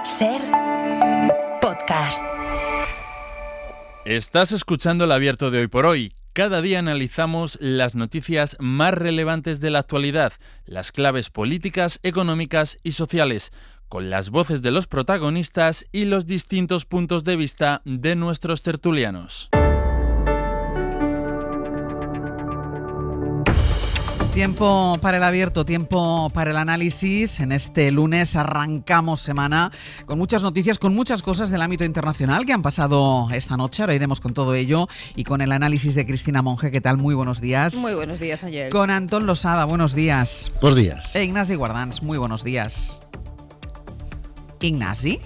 SER Podcast. Estás escuchando el Abierto de Hoy por Hoy. Cada día analizamos las noticias más relevantes de la actualidad, las claves políticas, económicas y sociales, con las voces de los protagonistas y los distintos puntos de vista de nuestros tertulianos. Tiempo para el abierto, tiempo para el análisis. En este lunes arrancamos semana con muchas noticias, con muchas cosas del ámbito internacional que han pasado esta noche. Ahora iremos con todo ello y con el análisis de Cristina Monge. ¿Qué tal? Muy buenos días. Muy buenos días, Ángel. Con Antón Losada, buenos días. Buenos días. E Ignasi Guardans, muy buenos días. Ignasi.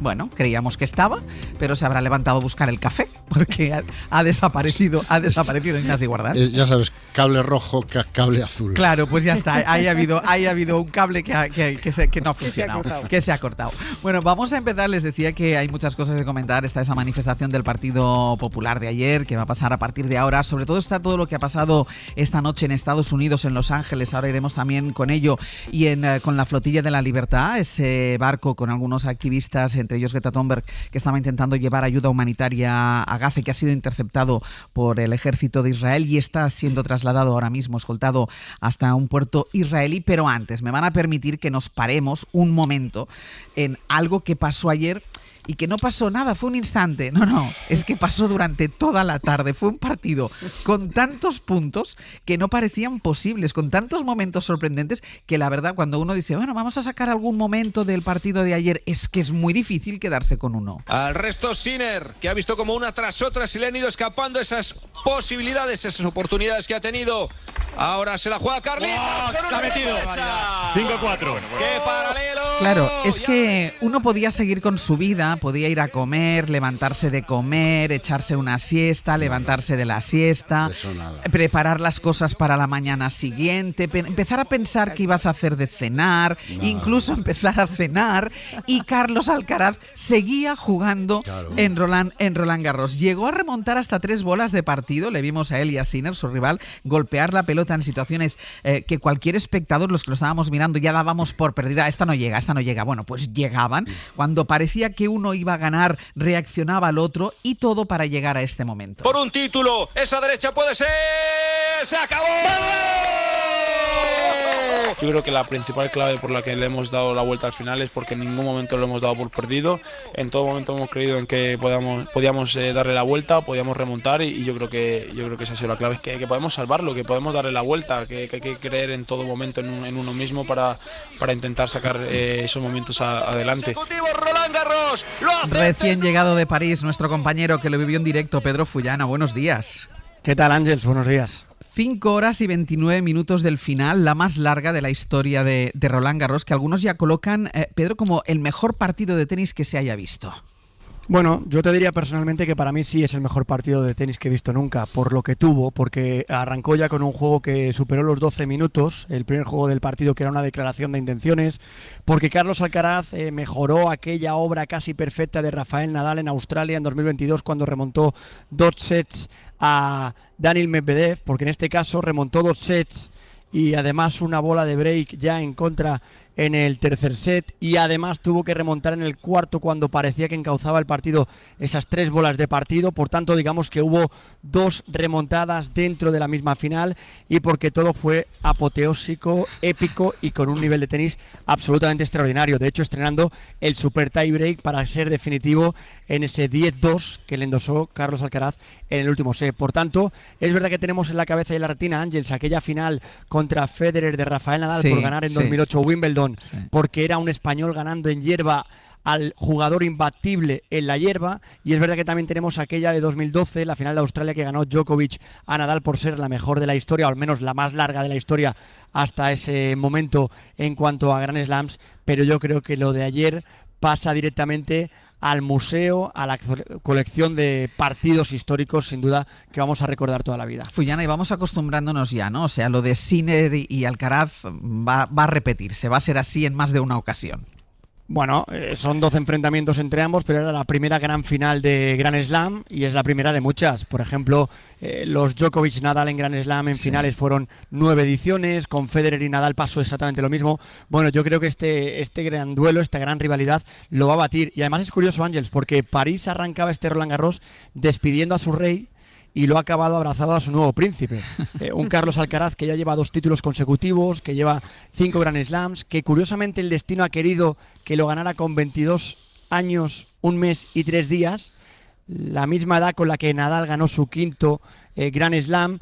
Bueno, creíamos que estaba, pero se habrá levantado a buscar el café, porque ha desaparecido Ignasi Guardans. Ya sabes, cable rojo, cable azul. Claro, pues ya está. Ahí ha habido un cable que no ha funcionado, que se ha cortado. Bueno, vamos a empezar. Les decía que hay muchas cosas que comentar. Está esa manifestación del Partido Popular de ayer, que va a pasar a partir de ahora. Sobre todo está todo lo que ha pasado esta noche en Estados Unidos, en Los Ángeles. Ahora iremos también con ello y con la Flotilla de la Libertad, ese barco con algunos activistas, entre ellos Greta Thunberg, que estaba intentando llevar ayuda humanitaria a Gaza, que ha sido interceptado por el ejército de Israel y está siendo trasladado ahora mismo, escoltado hasta un puerto israelí. Pero antes, me van a permitir que nos paremos un momento en algo que pasó ayer y que no pasó nada, fue un instante. No, es que pasó durante toda la tarde. Fue un partido con tantos puntos que no parecían posibles, con tantos momentos sorprendentes que la verdad, cuando uno dice, bueno, vamos a sacar algún momento del partido de ayer, es que es muy difícil quedarse con uno. Al resto Sinner, que ha visto como una tras otra se le han ido escapando esas posibilidades, esas oportunidades que ha tenido. Ahora se la juega Carlitos. ¡Oh, la ha metido! 5-4. ¡Qué paralelo! Claro, es que uno podía seguir con su vida, podía ir a comer, levantarse de comer, echarse una siesta, levantarse de la siesta, preparar las cosas para la mañana siguiente, empezar a pensar qué ibas a hacer de cenar, incluso empezar a cenar, y Carlos Alcaraz seguía jugando en Roland Garros. Llegó a remontar hasta 3 bolas de partido, le vimos a él y a Sinner, su rival, golpear la pelota en situaciones que cualquier espectador, los que lo estábamos mirando, ya dábamos por perdida. Esta no llega. Bueno, pues llegaban. Cuando parecía que uno iba a ganar, reaccionaba al otro, y todo para llegar a este momento. Por un título, esa derecha puede ser... ¡Se acabó! Yo creo que la principal clave por la que le hemos dado la vuelta al final es porque en ningún momento lo hemos dado por perdido. En todo momento hemos creído en que podíamos darle la vuelta, podíamos remontar, y yo creo que esa ha sido la clave, que podemos salvarlo, que podemos darle la vuelta, que hay que creer en todo momento en uno mismo para intentar sacar esos momentos adelante. Recién llegado de París, nuestro compañero que lo vivió en directo, Pedro Fullana, buenos días. ¿Qué tal, Ángels? Buenos días. 5 horas y 29 minutos del final, la más larga de la historia de Roland Garros, que algunos ya colocan, Pedro, como el mejor partido de tenis que se haya visto. Bueno, yo te diría personalmente que para mí sí es el mejor partido de tenis que he visto nunca, por lo que tuvo, porque arrancó ya con un juego que superó los 12 minutos, el primer juego del partido, que era una declaración de intenciones, porque Carlos Alcaraz mejoró aquella obra casi perfecta de Rafael Nadal en Australia en 2022, cuando remontó 2 sets a Daniil Medvedev, porque en este caso remontó 2 sets y además una bola de break ya en contra en el tercer set, y además tuvo que remontar en el cuarto cuando parecía que encauzaba el partido esas 3 bolas de partido. Por tanto, digamos que hubo 2 remontadas dentro de la misma final, y porque todo fue apoteósico, épico y con un nivel de tenis absolutamente extraordinario. De hecho, estrenando el super tie break para ser definitivo en ese 10-2 que le endosó Carlos Alcaraz en el último set. Por tanto, es verdad que tenemos en la cabeza y en la retina, Ángels, aquella final contra Federer de Rafael Nadal por ganar en 2008 Wimbledon, porque era un español ganando en hierba al jugador imbatible en la hierba, y es verdad que también tenemos aquella de 2012, la final de Australia, que ganó Djokovic a Nadal por ser la mejor de la historia, o al menos la más larga de la historia hasta ese momento en cuanto a Grand Slams. Pero yo creo que lo de ayer pasa directamente al museo, a la colección de partidos históricos, sin duda, que vamos a recordar toda la vida. Fullana, y vamos acostumbrándonos ya, ¿no? O sea, lo de Sinner y Alcaraz va a repetirse, va a ser así en más de una ocasión. Bueno, son 12 enfrentamientos entre ambos, pero era la primera gran final de Grand Slam y es la primera de muchas. Por ejemplo, los Djokovic-Nadal en Grand Slam en finales fueron 9 ediciones, con Federer y Nadal pasó exactamente lo mismo. Bueno, yo creo que este gran duelo, esta gran rivalidad lo va a batir. Y además es curioso, Ángels, porque París arrancaba este Roland Garros despidiendo a su rey y lo ha acabado abrazado a su nuevo príncipe. Un Carlos Alcaraz que ya lleva 2 títulos consecutivos, que lleva 5 Grand Slams, que curiosamente el destino ha querido que lo ganara con 22 años, 1 mes y 3 días, la misma edad con la que Nadal ganó su 5º Grand Slam.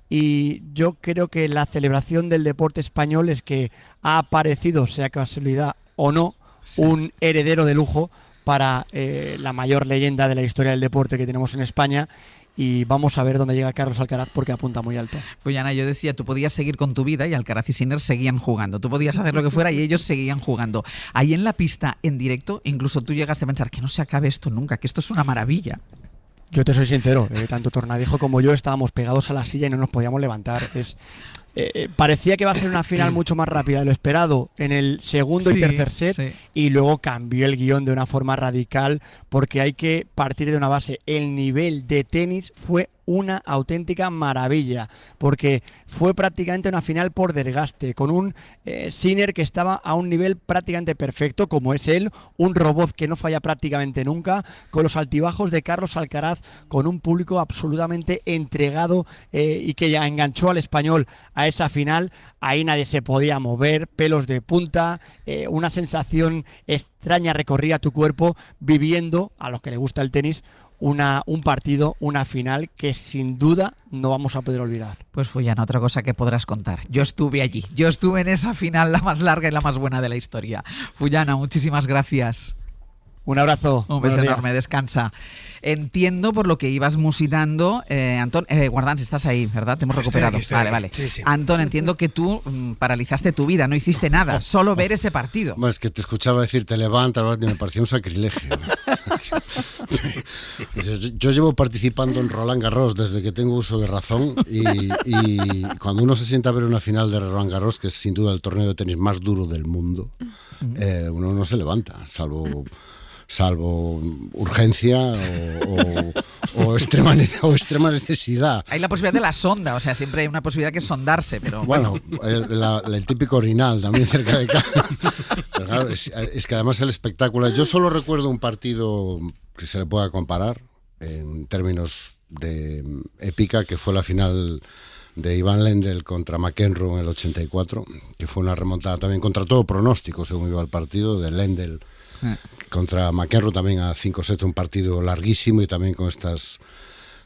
Y yo creo que la celebración del deporte español es que ha aparecido, sea casualidad o no, un heredero de lujo para la mayor leyenda de la historia del deporte que tenemos en España. Y vamos a ver dónde llega Carlos Alcaraz porque apunta muy alto. Fullana, yo decía, tú podías seguir con tu vida y Alcaraz y Sinner seguían jugando. Tú podías hacer lo que fuera y ellos seguían jugando. Ahí en la pista, en directo, incluso tú llegaste a pensar que no se acabe esto nunca, que esto es una maravilla. Yo te soy sincero, tanto Tornadijo como yo estábamos pegados a la silla y no nos podíamos levantar. Parecía que iba a ser una final mucho más rápida de lo esperado en el segundo y tercer set, y luego cambió el guión de una forma radical porque hay que partir de una base. El nivel de tenis fue una auténtica maravilla porque fue prácticamente una final por desgaste, con un Sinner que estaba a un nivel prácticamente perfecto, como es él, un robot que no falla prácticamente nunca, con los altibajos de Carlos Alcaraz, con un público absolutamente entregado y que ya enganchó al español a esa final. Ahí nadie se podía mover, pelos de punta, una sensación extraña recorría tu cuerpo, viviendo, a los que les gusta el tenis, un partido, una final que sin duda no vamos a poder olvidar. Pues Fullana, otra cosa que podrás contar. Yo estuve allí, yo estuve en esa final, la más larga y la más buena de la historia. Fullana, muchísimas gracias. Un abrazo. Un beso enorme, descansa. Entiendo por lo que ibas musitando, Antón, Guardans, estás ahí, ¿verdad? Te hemos recuperado. Vale. Sí. Antón, entiendo que tú paralizaste tu vida, no hiciste nada, solo ver ese partido. Bueno, es que te escuchaba decir, te levantas, y me parecía un sacrilegio. Yo llevo participando en Roland Garros desde que tengo uso de razón y cuando uno se sienta a ver una final de Roland Garros, que es sin duda el torneo de tenis más duro del mundo, uno no se levanta, salvo urgencia o extrema necesidad. Hay la posibilidad de la sonda, o sea, siempre hay una posibilidad que es sondarse, pero bueno. El típico orinal también cerca de casa. Pero claro, es que además el espectáculo... Yo solo recuerdo un partido que se le pueda comparar en términos de épica, que fue la final de Ivan Lendl contra McEnroe en el 84, que fue una remontada también contra todo pronóstico, según iba el partido, de Lendl contra McEnroe, también a 5 sets, un partido larguísimo y también con estas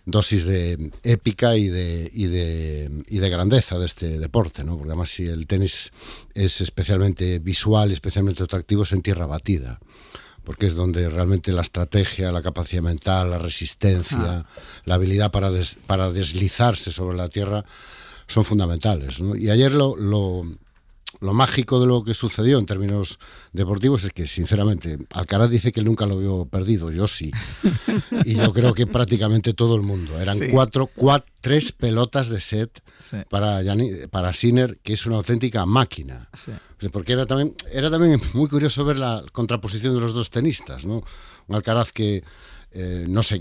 dosis de épica y de grandeza de este deporte, ¿no? Porque además si el tenis es especialmente visual y especialmente atractivo es en tierra batida, porque es donde realmente la estrategia, la capacidad mental, la resistencia, la habilidad para deslizarse sobre la tierra son fundamentales, ¿no? Y ayer lo mágico de lo que sucedió en términos deportivos es que, sinceramente, Alcaraz dice que nunca lo vio perdido, yo sí. Y yo creo que prácticamente todo el mundo. Eran 3 pelotas de set para Sinner, que es una auténtica máquina. Sí. Porque era también muy curioso ver la contraposición de los dos tenistas, ¿no? Un Alcaraz que... no sé,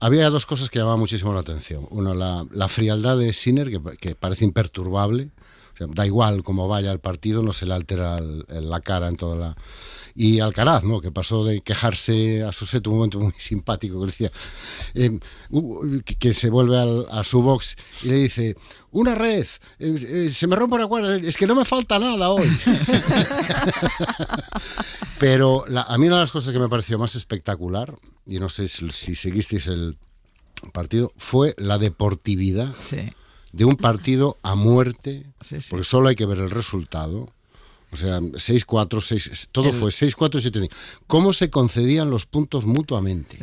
había 2 cosas que llamaban muchísimo la atención. Uno, la frialdad de Sinner, que parece imperturbable. O sea, da igual cómo vaya el partido, no se le altera la cara en toda la... Y Alcaraz, ¿no? Que pasó de quejarse a su set, un momento muy simpático, que decía que se vuelve a su box y le dice: una red, se me rompe una cuerda, es que no me falta nada hoy. Pero a mí una de las cosas que me pareció más espectacular, y no sé si seguisteis el partido, fue la deportividad de un partido a muerte, porque solo hay que ver el resultado. O sea, 6-4, todo fue 6-4, 7-5. ¿Cómo se concedían los puntos mutuamente?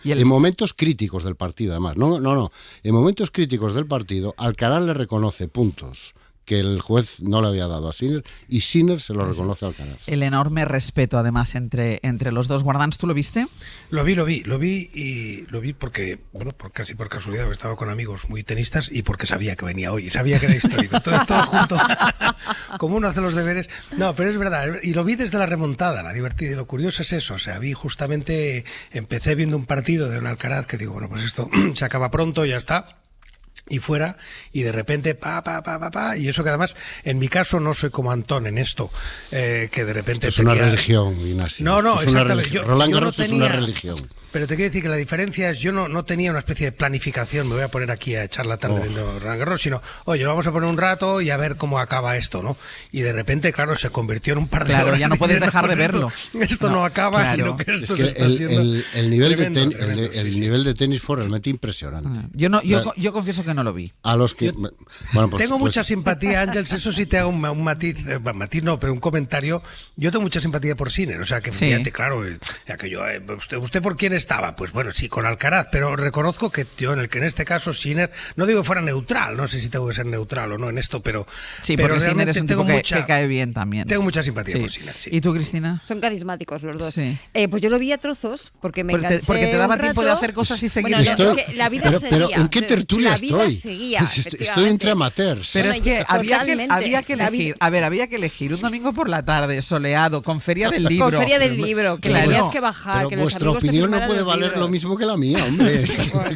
En momentos críticos del partido, además. No. En momentos críticos del partido, Alcaraz le reconoce puntos que el juez no le había dado a Sinner, y Sinner se lo reconoce a Alcaraz. El enorme respeto, además, entre los dos guardans. ¿Tú lo viste? Lo vi porque, bueno, casi por casualidad, estaba con amigos muy tenistas y porque sabía que venía hoy, y sabía que era histórico. Todo junto, como uno hace los deberes. No, pero es verdad, y lo vi desde la remontada, la divertida, y lo curioso es eso, o sea, vi justamente, empecé viendo un partido de un Alcaraz que digo, bueno, pues esto se acaba pronto, ya está. Y fuera, y de repente y eso que además en mi caso no soy como Antón en esto, que de repente esto es una religión, Ignacio. No, exactamente. Roland Garros es una religión. Pero te quiero decir que la diferencia es, yo no tenía una especie de planificación, me voy a poner aquí a echar la tarde viendo Roland Garros, sino, oye, vamos a poner un rato y a ver cómo acaba esto, ¿no? Y de repente, claro, se convirtió en un par de horas. Ya no puedes dejar de verlo. Esto no acaba, sino que esto se está haciendo el nivel de tenis fue realmente impresionante. Yo confieso que no lo vi. A los que... Tengo mucha simpatía, Ángels, eso sí te hago un matiz no, pero un comentario. Yo tengo mucha simpatía por Sinner, o sea, que fíjate, claro, ya que yo, ¿usted por quién estaba? Pues bueno, sí, con Alcaraz, pero reconozco que yo en este caso Sinner, no digo que fuera neutral, no sé si tengo que ser neutral o no en esto, pero sí, porque Sinner es un tipo que cae bien también. Tengo mucha simpatía por Sinner, sí. ¿Y tú, Cristina? Son carismáticos los dos. Sí. Pues yo lo vi a trozos porque me enganché porque te daba un tiempo rato. de hacer cosas y seguir. Bueno, la vida seguía. Pero ¿en qué tertulia estoy? Seguía, estoy entre amateurs. Pero es que había que elegir. A ver, había que elegir un domingo por la tarde, soleado, con Feria del Libro. Con Feria del Libro, que tenías que bajar. Pero que vuestra opinión no puede valer lo mismo que la mía, hombre.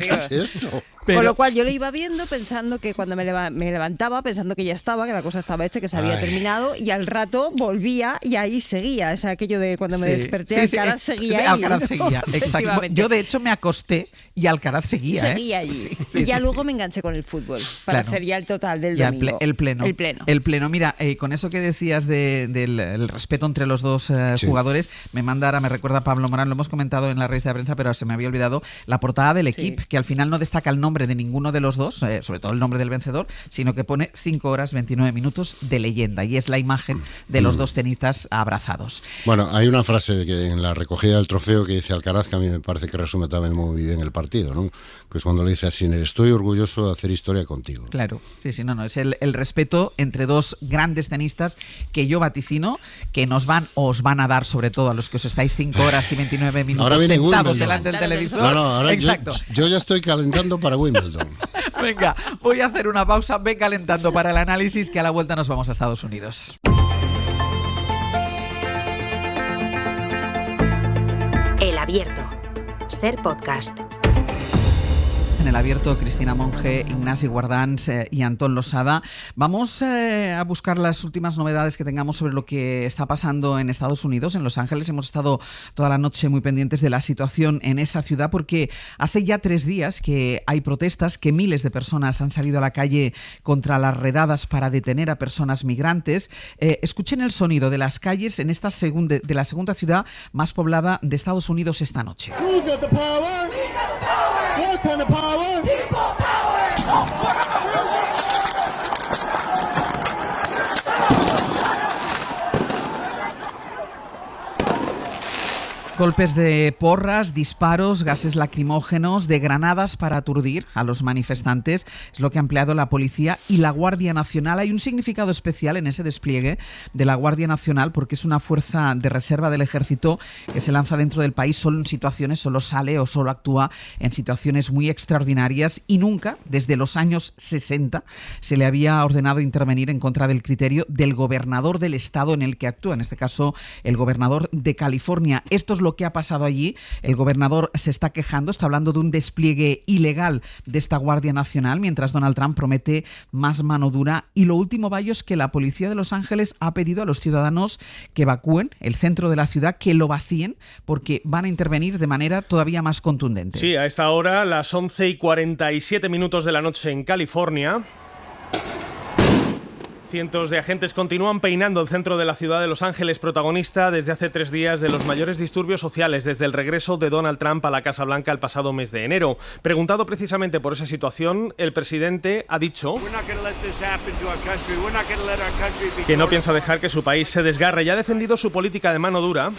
¿Qué es esto? Con lo cual yo lo iba viendo pensando que cuando me levantaba, pensando que ya estaba, que la cosa estaba hecha, que se había terminado, y al rato volvía y ahí seguía. O sea, aquello de cuando me desperté, Alcaraz seguía ahí. Alcaraz seguía, exacto. Yo de hecho me acosté y Alcaraz seguía. Seguía allí. Y ya luego me enganché con el fútbol, para hacer ya el total del domingo. El pleno. Mira, con eso que decías del respeto entre los dos jugadores, me recuerda Pablo Morán, lo hemos comentado en la revista de prensa, pero se me había olvidado, la portada del equipo, que al final no destaca el nombre de ninguno de los dos, sobre todo el nombre del vencedor, sino que pone 5 horas 29 minutos de leyenda, y es la imagen de los dos tenistas abrazados. Bueno, hay una frase en la recogida del trofeo que dice Alcaraz, que a mí me parece que resume también muy bien el partido, ¿no? Que es cuando le dice a Sinner, estoy orgulloso de hacer historia contigo. Claro, sí, es el respeto entre dos grandes tenistas que yo vaticino que os van a dar, sobre todo a los que os estáis 5 horas y 29 minutos sentados delante del televisor. Ahora exacto. Yo ya estoy calentando para Wimbledon. Venga, voy a hacer una pausa, ve calentando para el análisis, que a la vuelta nos vamos a Estados Unidos. El Abierto. Ser Podcast. En el Abierto, Cristina Monge, Ignasi Guardans y Antón Losada. Vamos a buscar las últimas novedades que tengamos sobre lo que está pasando en Estados Unidos, en Los Ángeles. Hemos estado toda la noche muy pendientes de la situación en esa ciudad, porque hace ya 3 días que hay protestas, que miles de personas han salido a la calle contra las redadas para detener a personas migrantes. Escuchen el sonido de las calles en esta de la segunda ciudad más poblada de Estados Unidos esta noche. Golpes de porras, disparos, gases lacrimógenos, de granadas para aturdir a los manifestantes. Es lo que ha empleado la policía y la Guardia Nacional. Hay un significado especial en ese despliegue de la Guardia Nacional, porque es una fuerza de reserva del ejército que se lanza dentro del país solo sale o solo actúa en situaciones muy extraordinarias, y nunca, desde los años 60, se le había ordenado intervenir en contra del criterio del gobernador del estado en el que actúa, en este caso el gobernador de California. Esto es lo que ha pasado allí. El gobernador se está quejando, está hablando de un despliegue ilegal de esta Guardia Nacional, mientras Donald Trump promete más mano dura. Y lo último, Bayo, es que la policía de Los Ángeles ha pedido a los ciudadanos que evacúen el centro de la ciudad, que lo vacíen, porque van a intervenir de manera todavía más contundente. Sí, a esta hora, las 11:47 de la noche en California. Cientos de agentes continúan peinando el centro de la ciudad de Los Ángeles, protagonista desde hace 3 días de los mayores disturbios sociales desde el regreso de Donald Trump a la Casa Blanca el pasado mes de enero. Preguntado precisamente por esa situación, el presidente ha dicho que no piensa dejar que su país se desgarre y ha defendido su política de mano dura.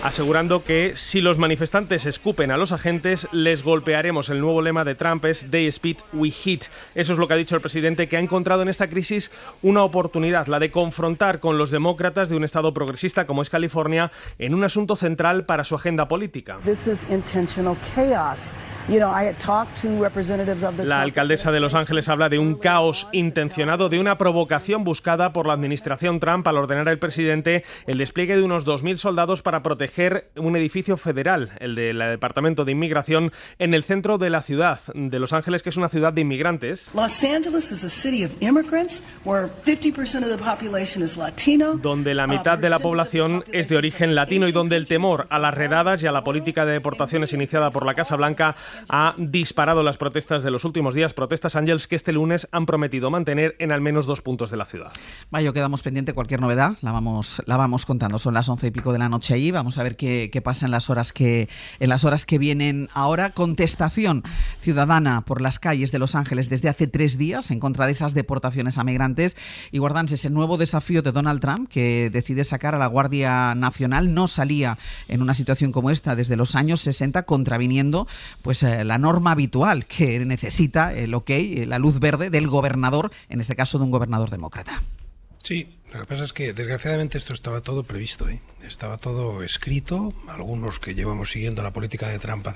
asegurando que si los manifestantes escupen a los agentes, les golpearemos. El nuevo lema de Trump es "They spit, we hit". Eso es lo que ha dicho el presidente, que ha encontrado en esta crisis una oportunidad, la de confrontar con los demócratas de un estado progresista como es California en un asunto central para su agenda política. La alcaldesa de Los Ángeles habla de un caos intencionado, de una provocación buscada por la administración Trump al ordenar al presidente el despliegue de unos 2.000 soldados para proteger un edificio federal, el del Departamento de Inmigración, en el centro de la ciudad de Los Ángeles, que es una ciudad de inmigrantes. Los Angeles is a city of immigrants where 50% of the population is Latino. Donde la mitad de la población es de origen latino y donde el temor a las redadas y a la política de deportaciones iniciada por la Casa Blanca ha disparado las protestas de los últimos días, protestas, Ángels, que este lunes han prometido mantener en al menos 2 puntos de la ciudad. Vaya, quedamos pendiente, cualquier novedad la vamos contando. Son las 11 y pico de la noche allí, vamos a ver qué pasa en las horas que vienen ahora. Contestación ciudadana por las calles de Los Ángeles desde hace 3 días en contra de esas deportaciones a migrantes, y guardanse ese nuevo desafío de Donald Trump, que decide sacar a la Guardia Nacional. No salía en una situación como esta desde los años 60, contraviniendo pues la norma habitual, que necesita el ok, la luz verde del gobernador, en este caso de un gobernador demócrata. Sí, lo que pasa es que desgraciadamente esto estaba todo previsto, estaba todo escrito. Algunos que llevamos siguiendo la política de Trump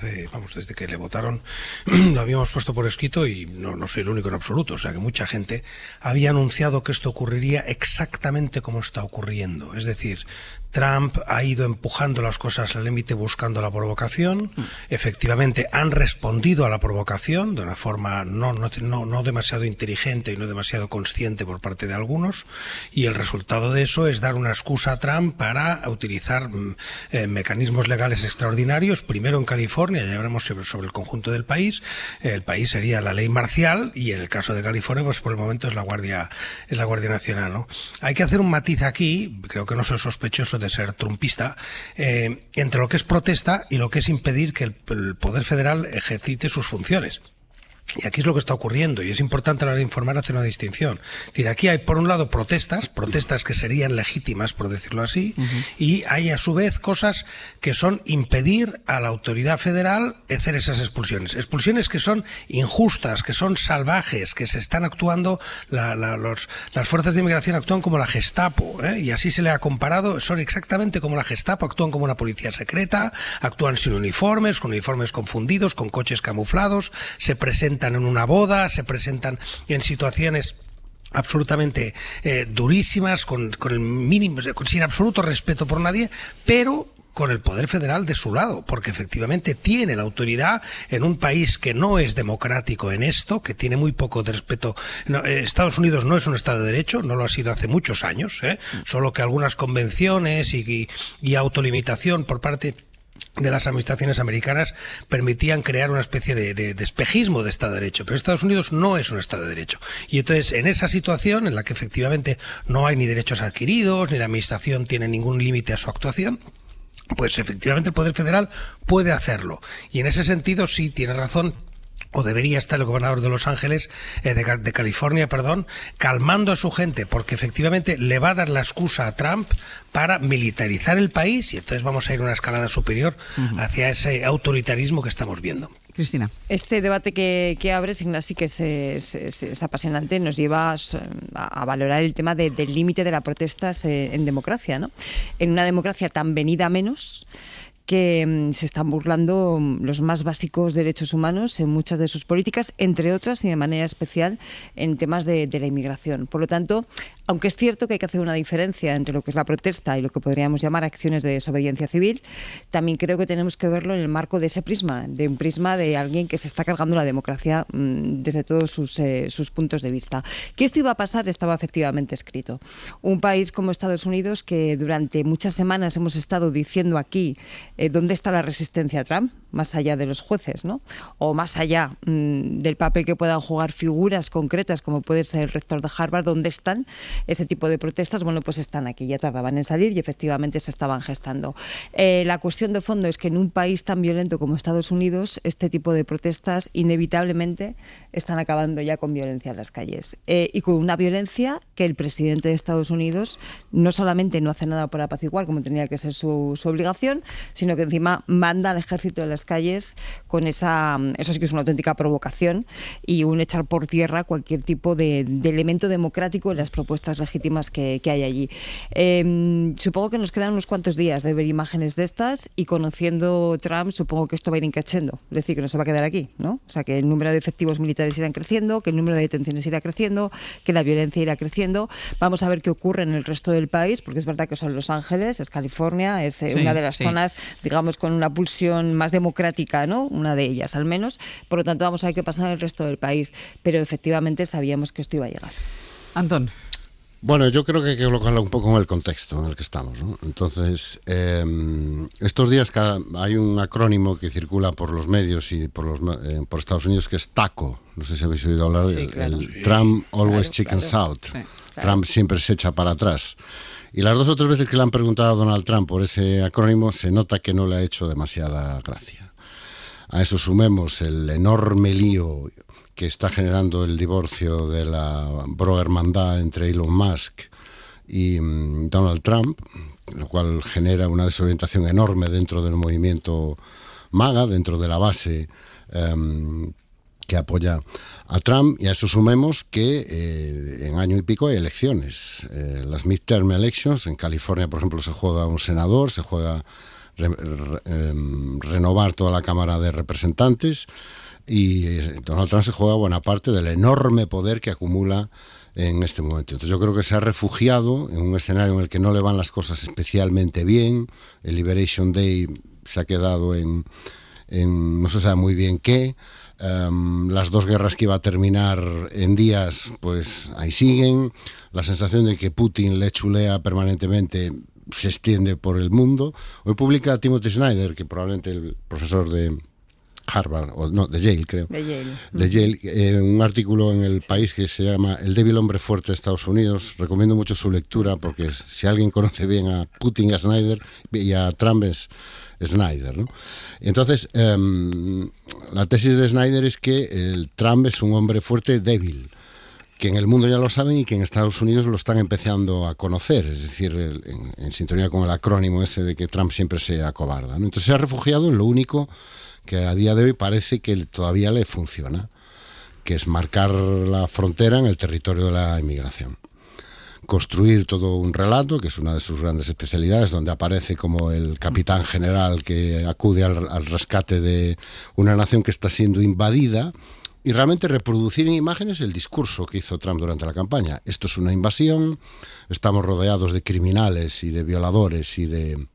desde que le votaron, lo habíamos puesto por escrito, y no soy el único en absoluto. O sea que mucha gente había anunciado que esto ocurriría exactamente como está ocurriendo. Es decir, Trump ha ido empujando las cosas al límite buscando la provocación. Efectivamente han respondido a la provocación de una forma no demasiado inteligente y no demasiado consciente por parte de algunos, y el resultado de eso es dar una excusa a Trump para utilizar mecanismos legales extraordinarios, primero en California, ya veremos sobre el conjunto del país. El país sería la ley marcial, y en el caso de California pues por el momento es la Guardia Nacional, ¿no? Hay que hacer un matiz aquí, creo que no soy sospechoso de ser trumpista, entre lo que es protesta y lo que es impedir que el Poder Federal ejercite sus funciones. Y aquí es lo que está ocurriendo, y es importante a la hora de informar hacer una distinción. Es decir, aquí hay por un lado protestas que serían legítimas, por decirlo así, y hay a su vez cosas que son impedir a la autoridad federal hacer esas expulsiones. Expulsiones que son injustas, que son salvajes, que se están actuando, las fuerzas de inmigración actúan como la Gestapo, y así se le ha comparado, son exactamente como la Gestapo, actúan como una policía secreta, actúan sin uniformes, con uniformes confundidos, con coches camuflados, se presentan en una boda, se presentan en situaciones absolutamente durísimas, con el mínimo, sin absoluto respeto por nadie, pero con el Poder Federal de su lado, porque efectivamente tiene la autoridad en un país que no es democrático en esto, que tiene muy poco de respeto. Estados Unidos no es un Estado de Derecho, no lo ha sido hace muchos años, solo que algunas convenciones y autolimitación por parte de las administraciones americanas permitían crear una especie de espejismo de Estado de Derecho, pero Estados Unidos no es un Estado de Derecho. Y entonces, en esa situación en la que efectivamente no hay ni derechos adquiridos, ni la administración tiene ningún límite a su actuación, pues efectivamente el Poder Federal puede hacerlo. Y en ese sentido sí tiene razón, o debería estar el gobernador de Los Ángeles, de California, calmando a su gente, porque efectivamente le va a dar la excusa a Trump para militarizar el país, y entonces vamos a ir a una escalada superior hacia ese autoritarismo que estamos viendo. Cristina. Este debate que abres, Ignasi, que es apasionante, nos lleva a valorar el tema del límite de las protestas en democracia, ¿no? En una democracia tan venida a menos, que se están burlando los más básicos derechos humanos en muchas de sus políticas, entre otras y de manera especial en temas de la inmigración. Por lo tanto, aunque es cierto que hay que hacer una diferencia entre lo que es la protesta y lo que podríamos llamar acciones de desobediencia civil, también creo que tenemos que verlo en el marco de ese prisma, de un prisma de alguien que se está cargando la democracia desde todos sus puntos de vista. Que esto iba a pasar estaba efectivamente escrito. Un país como Estados Unidos, que durante muchas semanas hemos estado diciendo aquí ¿dónde está la resistencia a Trump? más allá de los jueces, ¿no? O más allá del papel que puedan jugar figuras concretas, como puede ser el rector de Harvard. ¿Dónde están ese tipo de protestas? Bueno, pues están aquí, ya tardaban en salir y efectivamente se estaban gestando. La cuestión de fondo es que en un país tan violento como Estados Unidos, este tipo de protestas inevitablemente están acabando ya con violencia en las calles. Y con una violencia que el presidente de Estados Unidos no solamente no hace nada por apaciguar, como tenía que ser su obligación, sino que encima manda al ejército de las calles con eso sí que es una auténtica provocación y un echar por tierra cualquier tipo de elemento democrático en las propuestas legítimas que hay allí. Supongo que nos quedan unos cuantos días de ver imágenes de estas y conociendo Trump, supongo que esto va a ir increciendo, es decir, que no se va a quedar aquí, ¿no? O sea, que el número de efectivos militares irá creciendo, que el número de detenciones irá creciendo, que la violencia irá creciendo. Vamos a ver qué ocurre en el resto del país, porque es verdad que son Los Ángeles, es California, es una de las zonas, digamos, con una pulsión más democrática, ¿no? Una de ellas, al menos. Por lo tanto, vamos a ver qué pasa en el resto del país. Pero efectivamente sabíamos que esto iba a llegar. Antón. Bueno, yo creo que hay que colocarlo un poco en el contexto en el que estamos, ¿no? Entonces, estos días hay un acrónimo que circula por los medios y por Estados Unidos que es TACO. No sé si habéis oído hablar del Trump Always Chickens Out. Sí, claro. Trump siempre se echa para atrás. Y las 2 o 3 veces que le han preguntado a Donald Trump por ese acrónimo, se nota que no le ha hecho demasiada gracia. A eso sumemos el enorme lío que está generando el divorcio de la brohermandad entre Elon Musk y Donald Trump, lo cual genera una desorientación enorme dentro del movimiento MAGA, dentro de la base que apoya a Trump, y a eso sumemos que en año y pico hay elecciones. Las midterm elections, en California, por ejemplo, se juega un senador, se juega renovar toda la Cámara de Representantes, y Donald Trump se juega buena parte del enorme poder que acumula en este momento. Entonces yo creo que se ha refugiado en un escenario en el que no le van las cosas especialmente bien. El Liberation Day se ha quedado en no se sabe muy bien qué. Las 2 guerras que iba a terminar en días, pues ahí siguen. La sensación de que Putin le chulea permanentemente se extiende por el mundo. Hoy publica Timothy Snyder, que probablemente el profesor de Harvard, o no, de Yale, creo. De Yale, un artículo en El País que se llama El débil hombre fuerte de Estados Unidos. Recomiendo mucho su lectura, porque si alguien conoce bien a Putin y a Snyder, y a Trump es Snyder, ¿no? Entonces, la tesis de Snyder es que el Trump es un hombre fuerte débil, que en el mundo ya lo saben y que en Estados Unidos lo están empezando a conocer, es decir, en sintonía con el acrónimo ese de que Trump siempre se acobarda, ¿no? Entonces se ha refugiado en lo único que a día de hoy parece que todavía le funciona, que es marcar la frontera en el territorio de la inmigración. Construir todo un relato, que es una de sus grandes especialidades, donde aparece como el capitán general que acude al rescate de una nación que está siendo invadida, y realmente reproducir en imágenes el discurso que hizo Trump durante la campaña. Esto es una invasión, estamos rodeados de criminales y de violadores y de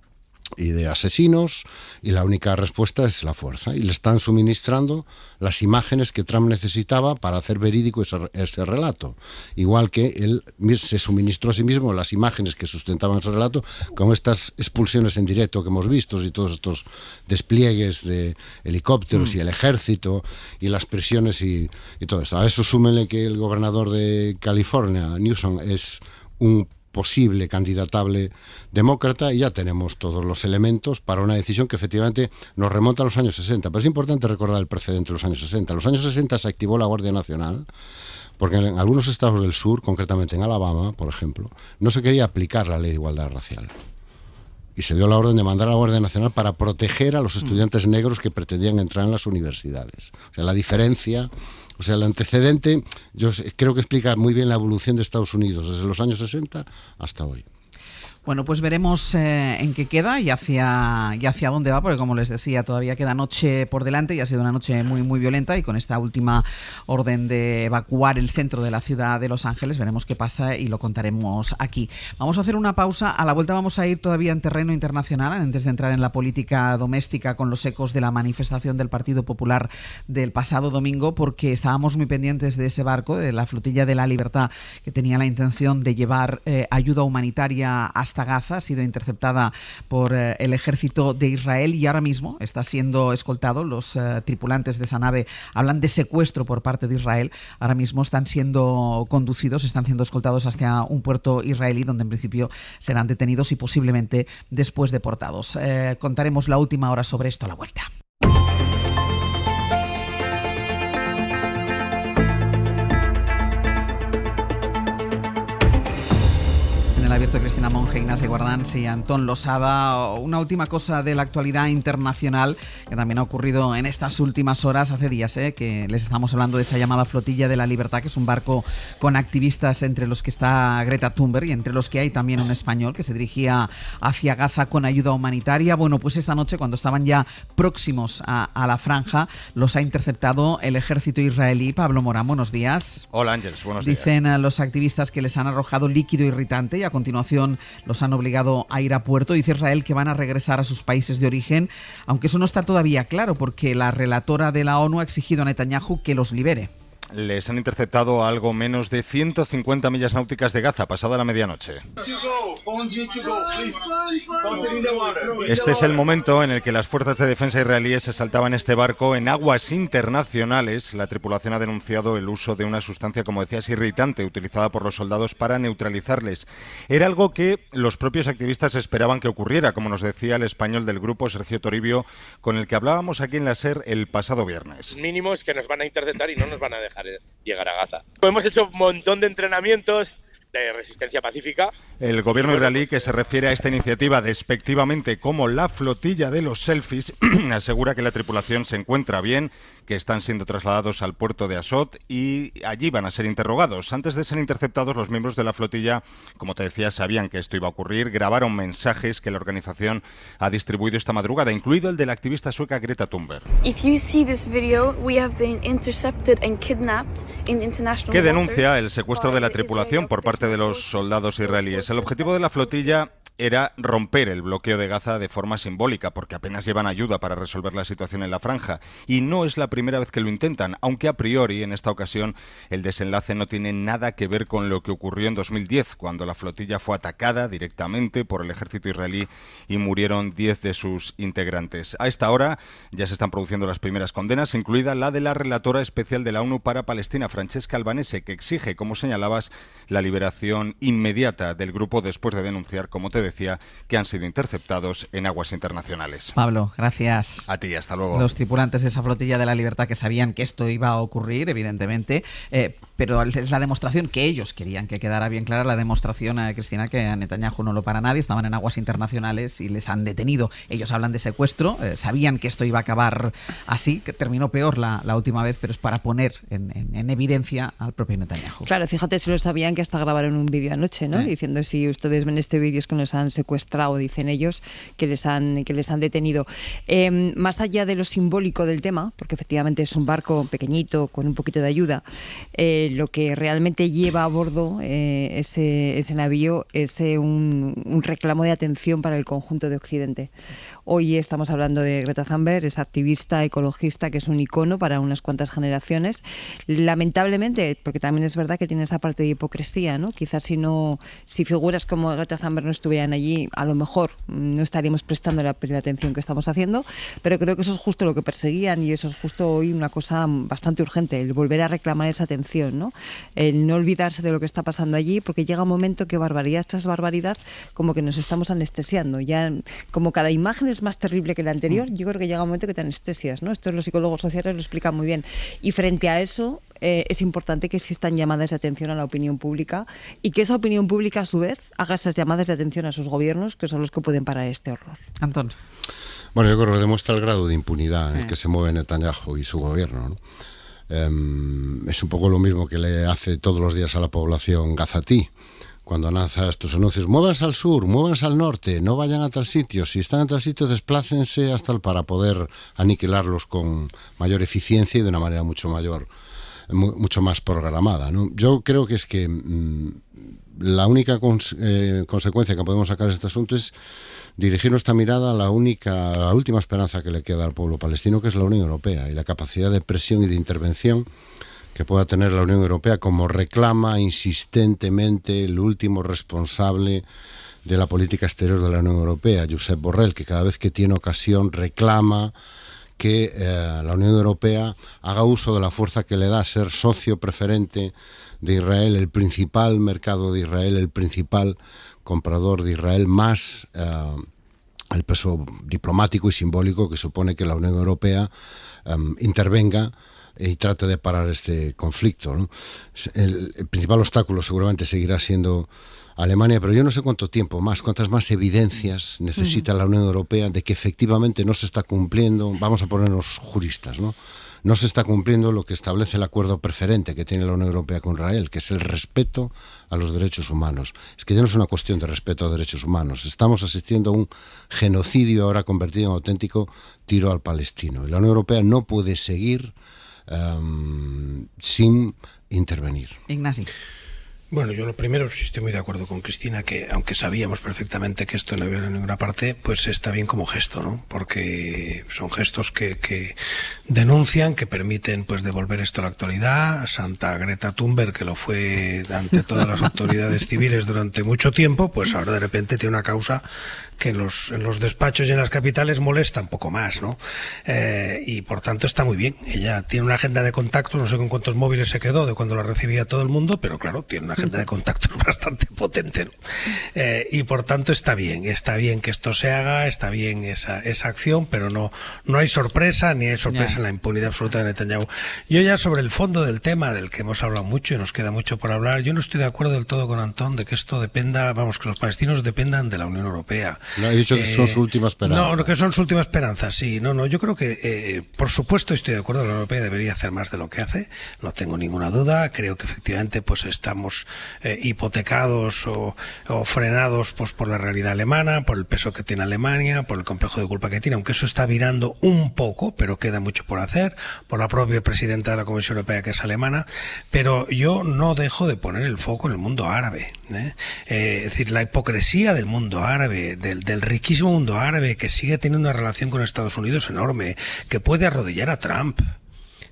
asesinos, y la única respuesta es la fuerza. Y le están suministrando las imágenes que Trump necesitaba para hacer verídico ese relato. Igual que él se suministró a sí mismo las imágenes que sustentaban ese relato con estas expulsiones en directo que hemos visto y todos estos despliegues de helicópteros y el ejército y las prisiones y todo esto. A eso súmenle que el gobernador de California, Newsom, es un posible candidatable demócrata, y ya tenemos todos los elementos para una decisión que efectivamente nos remonta a los años 60. Pero es importante recordar el precedente de los años 60. En los años 60 se activó la Guardia Nacional porque en algunos estados del sur, concretamente en Alabama, por ejemplo, no se quería aplicar la ley de igualdad racial. Y se dio la orden de mandar a la Guardia Nacional para proteger a los estudiantes negros que pretendían entrar en las universidades. O sea, la diferencia... O sea, el antecedente, yo creo que explica muy bien la evolución de Estados Unidos desde los años 60 hasta hoy. Bueno, pues veremos en qué queda y hacia dónde va, porque como les decía, todavía queda noche por delante y ha sido una noche muy, muy violenta, y con esta última orden de evacuar el centro de la ciudad de Los Ángeles veremos qué pasa y lo contaremos aquí. Vamos a hacer una pausa, a la vuelta vamos a ir todavía en terreno internacional antes de entrar en la política doméstica con los ecos de la manifestación del Partido Popular del pasado domingo, porque estábamos muy pendientes de ese barco, de la Flotilla de la Libertad, que tenía la intención de llevar ayuda humanitaria a hasta Gaza, ha sido interceptada por el ejército de Israel y ahora mismo está siendo escoltado. Los tripulantes de esa nave hablan de secuestro por parte de Israel. Ahora mismo están siendo conducidos, están siendo escoltados hacia un puerto israelí donde en principio serán detenidos y posiblemente después deportados. Contaremos la última hora sobre esto a la vuelta. Abierto Cristina Monge, Ignacio Guardans y Antón Losada. Una última cosa de la actualidad internacional que también ha ocurrido en estas últimas horas, hace días, que les estamos hablando de esa llamada Flotilla de la Libertad, que es un barco con activistas entre los que está Greta Thunberg y entre los que hay también un español que se dirigía hacia Gaza con ayuda humanitaria. Bueno, pues esta noche, cuando estaban ya próximos a la franja, los ha interceptado el ejército israelí. Pablo Morán, buenos días. Hola Ángeles, buenos días. Dicen los activistas que les han arrojado líquido irritante y a continuación los han obligado a ir a puerto. Dice Israel que van a regresar a sus países de origen, aunque eso no está todavía claro porque la relatora de la ONU ha exigido a Netanyahu que los libere. Les han interceptado a algo menos de 150 millas náuticas de Gaza, pasada la medianoche. Este es el momento en el que las fuerzas de defensa israelíes asaltaban este barco en aguas internacionales. La tripulación ha denunciado el uso de una sustancia, como decías, irritante, utilizada por los soldados para neutralizarles. Era algo que los propios activistas esperaban que ocurriera, como nos decía el español del grupo, Sergio Toribio, con el que hablábamos aquí en la SER el pasado viernes. Mínimo es que nos van a interceptar y no nos van a dejar llegar a Gaza. Hemos hecho un montón de entrenamientos de resistencia pacífica. El gobierno israelí, que se refiere a esta iniciativa despectivamente como la flotilla de los selfies, asegura que la tripulación se encuentra bien, que están siendo trasladados al puerto de Asod y allí van a ser interrogados. Antes de ser interceptados, los miembros de la flotilla, como te decía, sabían que esto iba a ocurrir, grabaron mensajes que la organización ha distribuido esta madrugada, incluido el de la activista sueca Greta Thunberg. Que denuncia el secuestro de la tripulación por parte de los soldados israelíes. El objetivo de la flotilla era romper el bloqueo de Gaza de forma simbólica, porque apenas llevan ayuda para resolver la situación en la franja. Y no es la primera vez que lo intentan, aunque a priori, en esta ocasión, el desenlace no tiene nada que ver con lo que ocurrió en 2010, cuando la flotilla fue atacada directamente por el ejército israelí y murieron 10 de sus integrantes. A esta hora ya se están produciendo las primeras condenas, incluida la de la relatora especial de la ONU para Palestina, Francesca Albanese, que exige, como señalabas, la liberación inmediata del grupo después de denunciar, como te decía, que han sido interceptados en aguas internacionales. Pablo, gracias. A ti, hasta luego. Los tripulantes de esa flotilla de la Libertad que sabían que esto iba a ocurrir, evidentemente, pero es la demostración que ellos querían que quedara bien clara, la demostración, Cristina, que a Netanyahu no lo para nadie, estaban en aguas internacionales y les han detenido. Ellos hablan de secuestro, sabían que esto iba a acabar así, que terminó peor la última vez, pero es para poner en evidencia al propio Netanyahu. Claro, fíjate, si lo sabían, que hasta grabaron un vídeo anoche, ¿no? Diciendo, si ustedes ven este vídeo es que nos han secuestrado, dicen ellos, que les han detenido. Más allá de lo simbólico del tema, porque efectivamente es un barco pequeñito con un poquito de ayuda, lo que realmente lleva a bordo ese navío es un reclamo de atención para el conjunto de Occidente. Hoy estamos hablando de Greta Thunberg, es activista ecologista que es un icono para unas cuantas generaciones. Lamentablemente, porque también es verdad que tiene esa parte de hipocresía, ¿no? Quizás si figuras como Greta Thunberg no estuvieran allí, a lo mejor no estaríamos prestando la atención que estamos haciendo, pero creo que eso es justo lo que perseguían y eso es justo hoy una cosa bastante urgente, el volver a reclamar esa atención, ¿no? El no olvidarse de lo que está pasando allí, porque llega un momento que barbaridad tras barbaridad como que nos estamos anestesiando. Ya como cada imagen es más terrible que la anterior, yo creo que llega un momento que te anestesias, ¿no? Esto los psicólogos sociales lo explican muy bien. Y frente a eso es importante que existan llamadas de atención a la opinión pública y que esa opinión pública a su vez haga esas llamadas de atención a sus gobiernos, que son los que pueden parar este horror. Antón. Bueno, yo creo que demuestra el grado de impunidad en el que se mueve Netanyahu y su gobierno, ¿no? Es un poco lo mismo que le hace todos los días a la población gazatí. Cuando lanza estos anuncios, muévanse al sur, muévanse al norte, no vayan a tal sitio, si están en tal sitio desplácense hasta para poder aniquilarlos con mayor eficiencia y de una manera mucho más programada, ¿no? Yo creo que es que la única consecuencia que podemos sacar de este asunto es dirigir nuestra mirada a la última esperanza que le queda al pueblo palestino, que es la Unión Europea, y la capacidad de presión y de intervención que pueda tener la Unión Europea, como reclama insistentemente el último responsable de la política exterior de la Unión Europea, Josep Borrell, que cada vez que tiene ocasión reclama que la Unión Europea haga uso de la fuerza que le da ser socio preferente de Israel, el principal mercado de Israel, el principal comprador de Israel, más el peso diplomático y simbólico que supone que la Unión Europea intervenga y trate de parar este conflicto, ¿no? El principal obstáculo seguramente seguirá siendo Alemania, pero yo no sé cuántas más evidencias necesita la Unión Europea de que efectivamente no se está cumpliendo, vamos a ponernos juristas, ¿no? No se está cumpliendo lo que establece el acuerdo preferente que tiene la Unión Europea con Israel, que es el respeto a los derechos humanos. Es que ya no es una cuestión de respeto a los derechos humanos. Estamos asistiendo a un genocidio ahora convertido en auténtico tiro al palestino. Y la Unión Europea no puede seguir sin intervenir. Ignacio. Bueno, yo lo primero, sí estoy muy de acuerdo con Cristina, que aunque sabíamos perfectamente que esto no iba a ninguna parte, pues está bien como gesto, ¿no? Porque son gestos que denuncian, que permiten pues devolver esto a la actualidad. Santa Greta Thunberg, que lo fue ante todas las autoridades civiles durante mucho tiempo, pues ahora de repente tiene una causa que en los despachos y en las capitales molesta un poco más, ¿no? Y por tanto está muy bien. Ella tiene una agenda de contactos, no sé con cuántos móviles se quedó de cuando la recibía todo el mundo, pero claro, tiene una agenda de contactos bastante potente, ¿no? Y por tanto está bien que esto se haga, está bien esa acción, pero no hay sorpresa, ni hay sorpresa en la impunidad absoluta de Netanyahu. Yo ya sobre el fondo del tema, del que hemos hablado mucho y nos queda mucho por hablar, yo no estoy de acuerdo del todo con Antón de que esto dependa, que los palestinos dependan de la Unión Europea. No, he dicho que son su última esperanza. No, que son su última esperanza, sí. No, yo creo que, por supuesto, estoy de acuerdo, la Unión Europea debería hacer más de lo que hace, no tengo ninguna duda. Creo que efectivamente pues estamos hipotecados o frenados pues por la realidad alemana, por el peso que tiene Alemania, por el complejo de culpa que tiene, aunque eso está virando un poco, pero queda mucho por hacer, por la propia presidenta de la Comisión Europea, que es alemana. Pero yo no dejo de poner el foco en el mundo árabe, es decir, la hipocresía del mundo árabe, del riquísimo mundo árabe, que sigue teniendo una relación con Estados Unidos enorme, que puede arrodillar a Trump.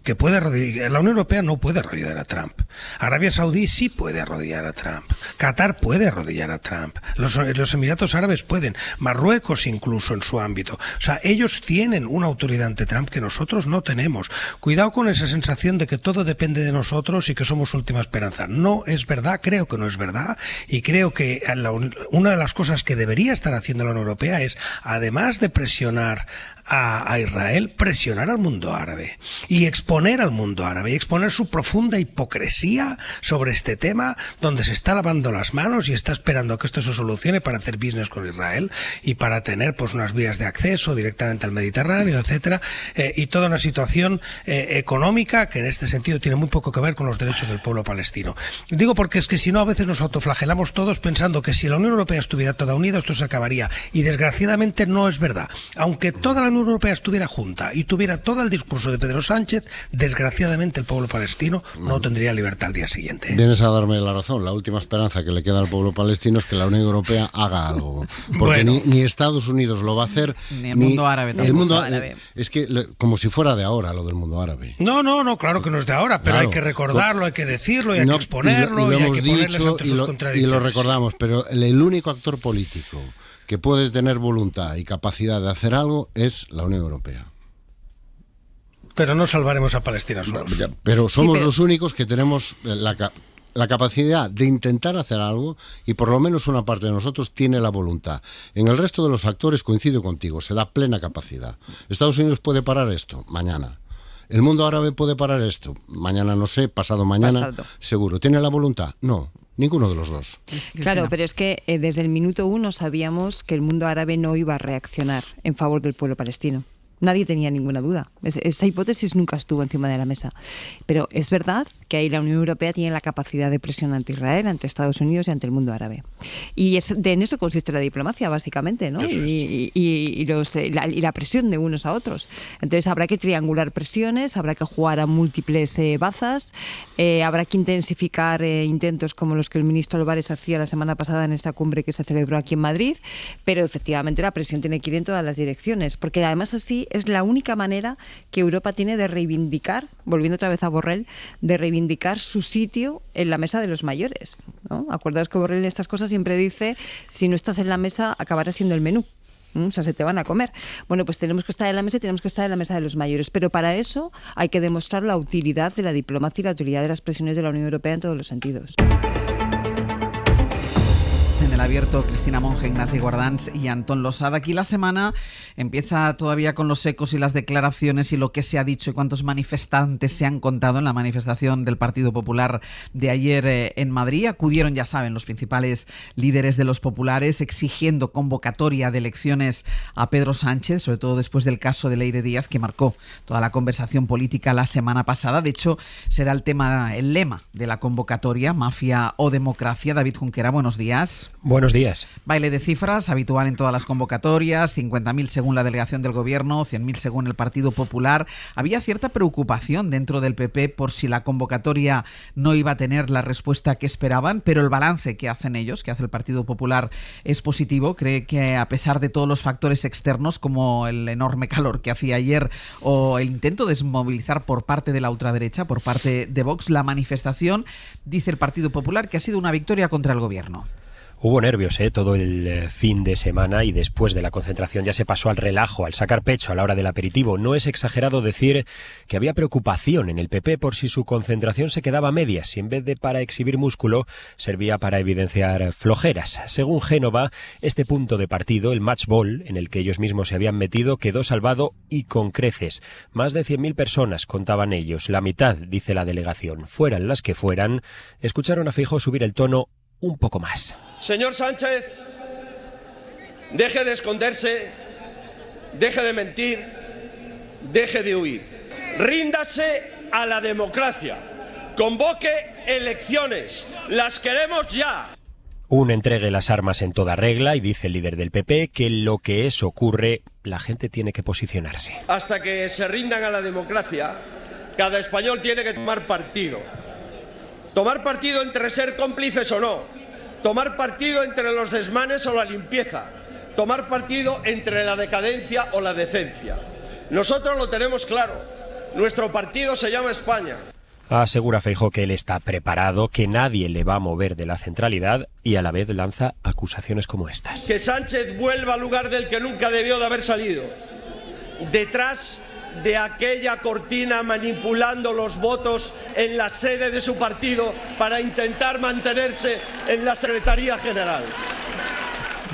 La Unión Europea no puede arrodillar a Trump. Arabia Saudí sí puede arrodillar a Trump. Qatar puede arrodillar a Trump. Los Emiratos Árabes pueden. Marruecos incluso en su ámbito. O sea, ellos tienen una autoridad ante Trump que nosotros no tenemos. Cuidado con esa sensación de que todo depende de nosotros y que somos última esperanza. No es verdad, creo que no es verdad. Y creo que una de las cosas que debería estar haciendo la Unión Europea es, además de presionar a Israel, presionar al mundo árabe y exponer al mundo árabe y exponer su profunda hipocresía sobre este tema, donde se está lavando las manos y está esperando a que esto se solucione para hacer business con Israel y para tener pues unas vías de acceso directamente al Mediterráneo, etcétera, y toda una situación económica que en este sentido tiene muy poco que ver con los derechos del pueblo palestino. Digo porque es que si no a veces nos autoflagelamos todos pensando que si la Unión Europea estuviera toda unida esto se acabaría, y desgraciadamente no es verdad. Aunque toda la Unión Europea estuviera junta y tuviera todo el discurso de Pedro Sánchez, desgraciadamente el pueblo palestino no tendría libertad al día siguiente. Vienes a darme la razón. La última esperanza que le queda al pueblo palestino es que la Unión Europea haga algo. Porque ni Estados Unidos lo va a hacer, ni el mundo árabe. El mundo árabe. Es que como si fuera de ahora lo del mundo árabe. No, claro que no es de ahora, pero hay que recordarlo, hay que decirlo, y hay que exponerlo, y hay que ponerles ante sus contradicciones. Y lo recordamos, pero el único actor político que puede tener voluntad y capacidad de hacer algo es la Unión Europea. Pero no salvaremos a Palestina solos. Pero somos los únicos que tenemos la capacidad de intentar hacer algo, y por lo menos una parte de nosotros tiene la voluntad. En el resto de los actores coincido contigo, se da plena capacidad. Estados Unidos puede parar esto mañana. ¿El mundo árabe puede parar esto? Mañana no sé, pasado mañana seguro. ¿Tiene la voluntad? No. Ninguno de los dos. Claro, pero es que desde el minuto 1 sabíamos que el mundo árabe no iba a reaccionar en favor del pueblo palestino. Nadie tenía ninguna duda. Esa hipótesis nunca estuvo encima de la mesa. Pero es verdad que ahí la Unión Europea tiene la capacidad de presión ante Israel, ante Estados Unidos y ante el mundo árabe. Y en eso consiste la diplomacia, básicamente, ¿no? Y la presión de unos a otros. Entonces habrá que triangular presiones, habrá que jugar a múltiples bazas, habrá que intensificar intentos como los que el ministro Álvarez hacía la semana pasada en esta cumbre que se celebró aquí en Madrid, pero efectivamente la presión tiene que ir en todas las direcciones, porque además así es la única manera que Europa tiene de reivindicar, volviendo otra vez a Borrell, de reivindicar su sitio en la mesa de los mayores, ¿no? Acordaos que Borrell en estas cosas siempre dice, si no estás en la mesa, acabarás siendo el menú. O sea, se te van a comer. Bueno, pues tenemos que estar en la mesa y tenemos que estar en la mesa de los mayores. Pero para eso hay que demostrar la utilidad de la diplomacia y la utilidad de las presiones de la Unión Europea en todos los sentidos. En el abierto, Cristina Monge, Ignasi Guardans y Antón Losada. Aquí la semana empieza todavía con los ecos y las declaraciones y lo que se ha dicho y cuántos manifestantes se han contado en la manifestación del Partido Popular de ayer en Madrid. Acudieron, ya saben, los principales líderes de los populares exigiendo convocatoria de elecciones a Pedro Sánchez, sobre todo después del caso de Leire Díaz, que marcó toda la conversación política la semana pasada. De hecho, será el lema de la convocatoria, mafia o democracia. David Junquera, buenos días. Buenos días. Baile de cifras, habitual en todas las convocatorias, 50.000 según la delegación del Gobierno, 100.000 según el Partido Popular. Había cierta preocupación dentro del PP por si la convocatoria no iba a tener la respuesta que esperaban, pero el balance que hacen ellos, que hace el Partido Popular, es positivo. Cree que a pesar de todos los factores externos, como el enorme calor que hacía ayer o el intento de desmovilizar por parte de la ultraderecha, por parte de Vox, la manifestación, dice el Partido Popular, que ha sido una victoria contra el Gobierno. Hubo nervios todo el fin de semana y después de la concentración ya se pasó al relajo, al sacar pecho a la hora del aperitivo. No es exagerado decir que había preocupación en el PP por si su concentración se quedaba a medias y en vez de para exhibir músculo servía para evidenciar flojeras. Según Génova, este punto de partido, el match ball en el que ellos mismos se habían metido, quedó salvado y con creces. Más de 100.000 personas contaban ellos, la mitad, dice la delegación, fueran las que fueran, escucharon a Feijóo subir el tono un poco más. Señor Sánchez, deje de esconderse, deje de mentir, deje de huir. Ríndase a la democracia. Convoque elecciones. Las queremos ya. Un entregue las armas en toda regla y dice el líder del PP que lo que eso ocurre, la gente tiene que posicionarse. Hasta que se rindan a la democracia, cada español tiene que tomar partido. Tomar partido entre ser cómplices o no. Tomar partido entre los desmanes o la limpieza. Tomar partido entre la decadencia o la decencia. Nosotros lo tenemos claro. Nuestro partido se llama España. Asegura Feijóo que él está preparado, que nadie le va a mover de la centralidad y a la vez lanza acusaciones como estas. Que Sánchez vuelva al lugar del que nunca debió de haber salido. Detrás de aquella cortina manipulando los votos en la sede de su partido para intentar mantenerse en la Secretaría General.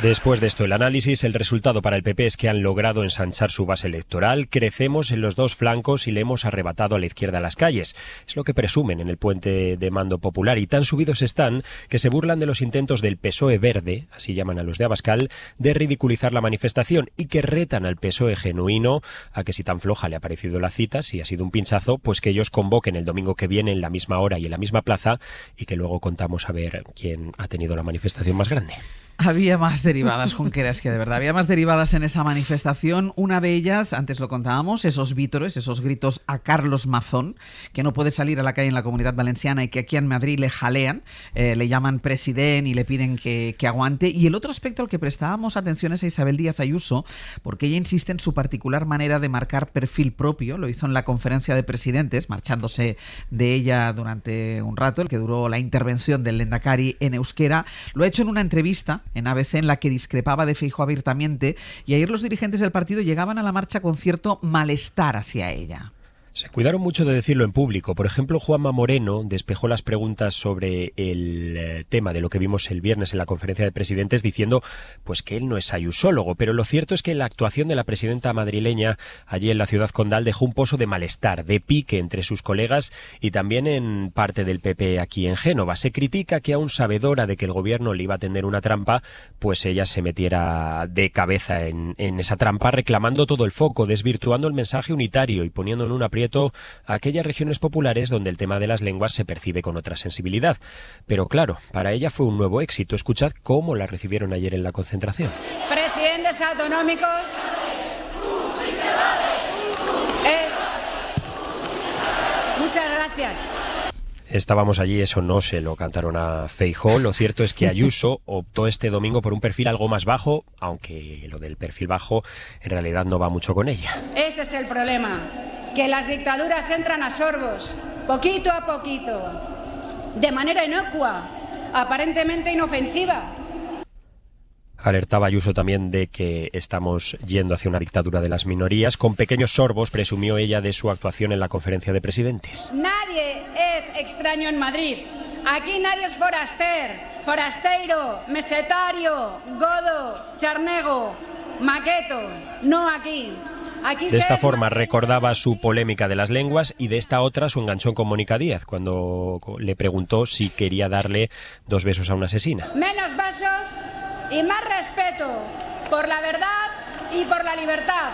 Después de esto, el análisis, el resultado para el PP es que han logrado ensanchar su base electoral, crecemos en los dos flancos y le hemos arrebatado a la izquierda las calles. Es lo que presumen en el puente de mando popular y tan subidos están que se burlan de los intentos del PSOE verde, así llaman a los de Abascal, de ridiculizar la manifestación y que retan al PSOE genuino a que si tan floja le ha parecido la cita, si ha sido un pinchazo, pues que ellos convoquen el domingo que viene en la misma hora y en la misma plaza y que luego contamos a ver quién ha tenido la manifestación más grande. Había más derivadas, Junqueras, que de verdad. Había más derivadas en esa manifestación. Una de ellas, antes lo contábamos, esos vítores, esos gritos a Carlos Mazón, que no puede salir a la calle en la Comunidad Valenciana y que aquí en Madrid le jalean, le llaman presidente y le piden que aguante. Y el otro aspecto al que prestábamos atención es a Isabel Díaz Ayuso, porque ella insiste en su particular manera de marcar perfil propio. Lo hizo en la conferencia de presidentes, marchándose de ella durante un rato, el que duró la intervención del Lehendakari en euskera. Lo ha hecho en una entrevista en ABC en la que discrepaba de Feijóo abiertamente y ayer los dirigentes del partido llegaban a la marcha con cierto malestar hacia ella. Se cuidaron mucho de decirlo en público. Por ejemplo, Juanma Moreno despejó las preguntas sobre el tema de lo que vimos el viernes en la conferencia de presidentes diciendo pues que él no es ayusólogo, pero lo cierto es que la actuación de la presidenta madrileña allí en la ciudad condal dejó un pozo de malestar, de pique entre sus colegas y también en parte del PP aquí en Génova. Se critica que aún sabedora de que el gobierno le iba a tender una trampa, pues ella se metiera de cabeza en esa trampa reclamando todo el foco, desvirtuando el mensaje unitario y poniendo en un aprieto a aquellas regiones populares donde el tema de las lenguas se percibe con otra sensibilidad. Pero claro, para ella fue un nuevo éxito. Escuchad cómo la recibieron ayer en la concentración. Presidentes autonómicos, muchas gracias. Estábamos allí, eso no se lo cantaron a Feijóo. Lo cierto es que Ayuso optó este domingo por un perfil algo más bajo, aunque lo del perfil bajo en realidad no va mucho con ella. Ese es el problema, que las dictaduras entran a sorbos, poquito a poquito, de manera inocua, aparentemente inofensiva. Alertaba Ayuso también de que estamos yendo hacia una dictadura de las minorías. Con pequeños sorbos presumió ella de su actuación en la conferencia de presidentes. Nadie es extraño en Madrid. Aquí nadie es forasteiro, mesetario, godo, charnego, maqueto. No aquí. De esta forma recordaba su polémica de las lenguas y de esta otra su enganchón con Mónica Díaz, cuando le preguntó si quería darle 2 besos a una asesina. Menos besos y más respeto por la verdad y por la libertad.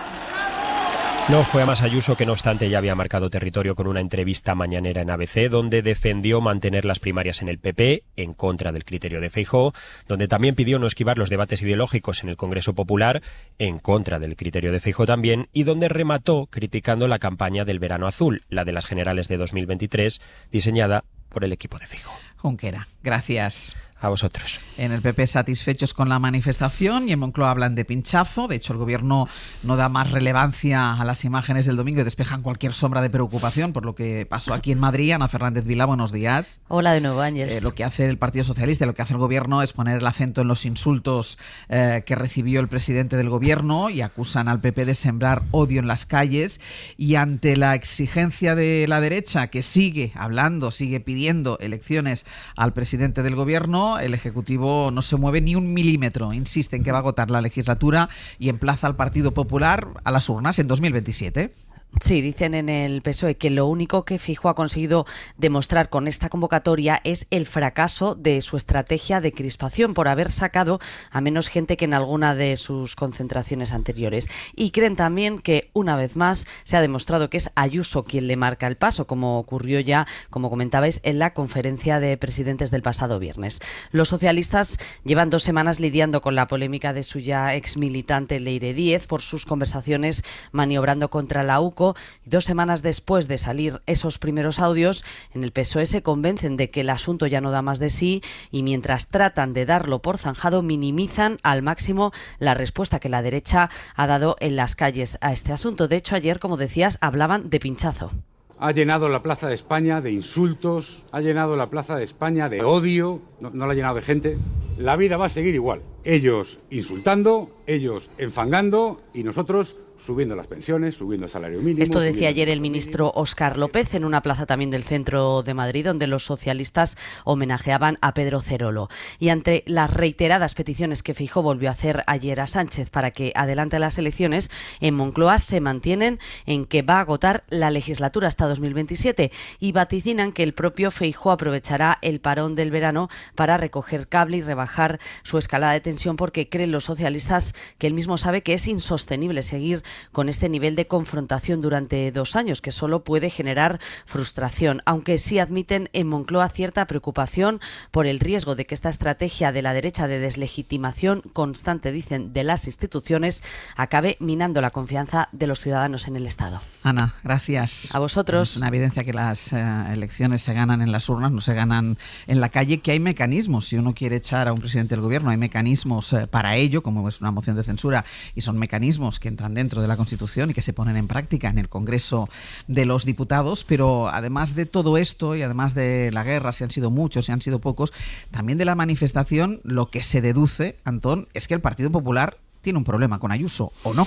No fue a más Ayuso, que no obstante ya había marcado territorio con una entrevista mañanera en ABC, donde defendió mantener las primarias en el PP, en contra del criterio de Feijóo, donde también pidió no esquivar los debates ideológicos en el Congreso Popular, en contra del criterio de Feijóo también, y donde remató criticando la campaña del verano azul, la de las generales de 2023, diseñada por el equipo de Feijóo. Junquera, gracias. A vosotros. En el PP satisfechos con la manifestación y en Moncloa hablan de pinchazo. De hecho, el gobierno no da más relevancia a las imágenes del domingo y despejan cualquier sombra de preocupación por lo que pasó aquí en Madrid. Ana Fernández Vila, buenos días. Hola de nuevo, Ángeles. Lo que hace el Partido Socialista, lo que hace el gobierno es poner el acento en los insultos que recibió el presidente del gobierno y acusan al PP de sembrar odio en las calles. Y ante la exigencia de la derecha, que sigue hablando, sigue pidiendo elecciones al presidente del gobierno, el Ejecutivo no se mueve ni un milímetro. Insiste en que va a agotar la legislatura y emplaza al Partido Popular a las urnas en 2027. Sí, dicen en el PSOE que lo único que Feijóo ha conseguido demostrar con esta convocatoria es el fracaso de su estrategia de crispación por haber sacado a menos gente que en alguna de sus concentraciones anteriores. Y creen también que una vez más se ha demostrado que es Ayuso quien le marca el paso, como ocurrió ya, como comentabais, en la conferencia de presidentes del pasado viernes. Los socialistas llevan 2 semanas lidiando con la polémica de su ya exmilitante Leire Díez por sus conversaciones maniobrando contra la UCO. 2 semanas después de salir esos primeros audios, en el PSOE se convencen de que el asunto ya no da más de sí y mientras tratan de darlo por zanjado, minimizan al máximo la respuesta que la derecha ha dado en las calles a este asunto. De hecho, ayer, como decías, hablaban de pinchazo. Ha llenado la Plaza de España de insultos, ha llenado la Plaza de España de odio, no la ha llenado de gente. La vida va a seguir igual. Ellos insultando, ellos enfangando y nosotros subiendo las pensiones, subiendo el salario mínimo. Esto decía ayer el ministro Óscar López en una plaza también del centro de Madrid, donde los socialistas homenajeaban a Pedro Cerolo. Y ante las reiteradas peticiones que Feijóo volvió a hacer ayer a Sánchez para que adelante las elecciones, en Moncloa se mantienen en que va a agotar la legislatura hasta 2027 y vaticinan que el propio Feijóo aprovechará el parón del verano para recoger cable y rebajar su escalada de tensión, porque creen los socialistas que él mismo sabe que es insostenible seguir con este nivel de confrontación durante 2 años, que solo puede generar frustración, aunque sí admiten en Moncloa cierta preocupación por el riesgo de que esta estrategia de la derecha de deslegitimación constante, dicen, de las instituciones, acabe minando la confianza de los ciudadanos en el Estado. Ana, gracias. A vosotros. Es una evidencia que las elecciones se ganan en las urnas, no se ganan en la calle, que hay mecanismos. Si uno quiere echar a un presidente del gobierno, hay mecanismos para ello, como es una moción de censura, y son mecanismos que entran dentro de la Constitución y que se ponen en práctica en el Congreso de los Diputados. Pero además de todo esto y además de la guerra, si han sido muchos, si han sido pocos, también de la manifestación, lo que se deduce, Antón, es que el Partido Popular tiene un problema con Ayuso, ¿o no?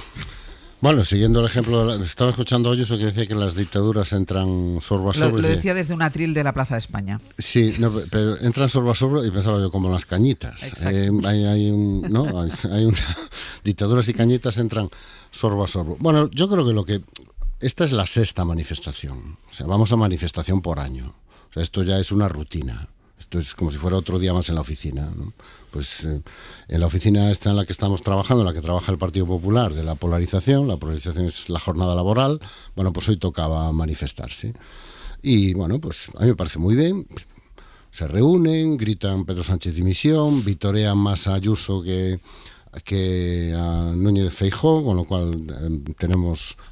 Bueno, siguiendo el ejemplo, estaba escuchando a Ayuso que decía que las dictaduras entran sorbo a sorbo. Lo decía desde un atril de la Plaza de España. Sí, no, pero entran sorbo a sorbo y pensaba yo como las cañitas. Hay dictaduras y cañitas entran sorbo a sorbo. Bueno, yo creo que esta es la 6ª manifestación. O sea, vamos a manifestación por año. O sea, esto ya es una rutina. Esto es como si fuera otro día más en la oficina, ¿no? Pues en la oficina esta en la que estamos trabajando, en la que trabaja el Partido Popular, de la polarización es la jornada laboral. Bueno, pues hoy tocaba manifestarse. Y bueno, pues a mí me parece muy bien. Se reúnen, gritan Pedro Sánchez dimisión, vitorean más a Ayuso que a Núñez Feijóo, con lo cual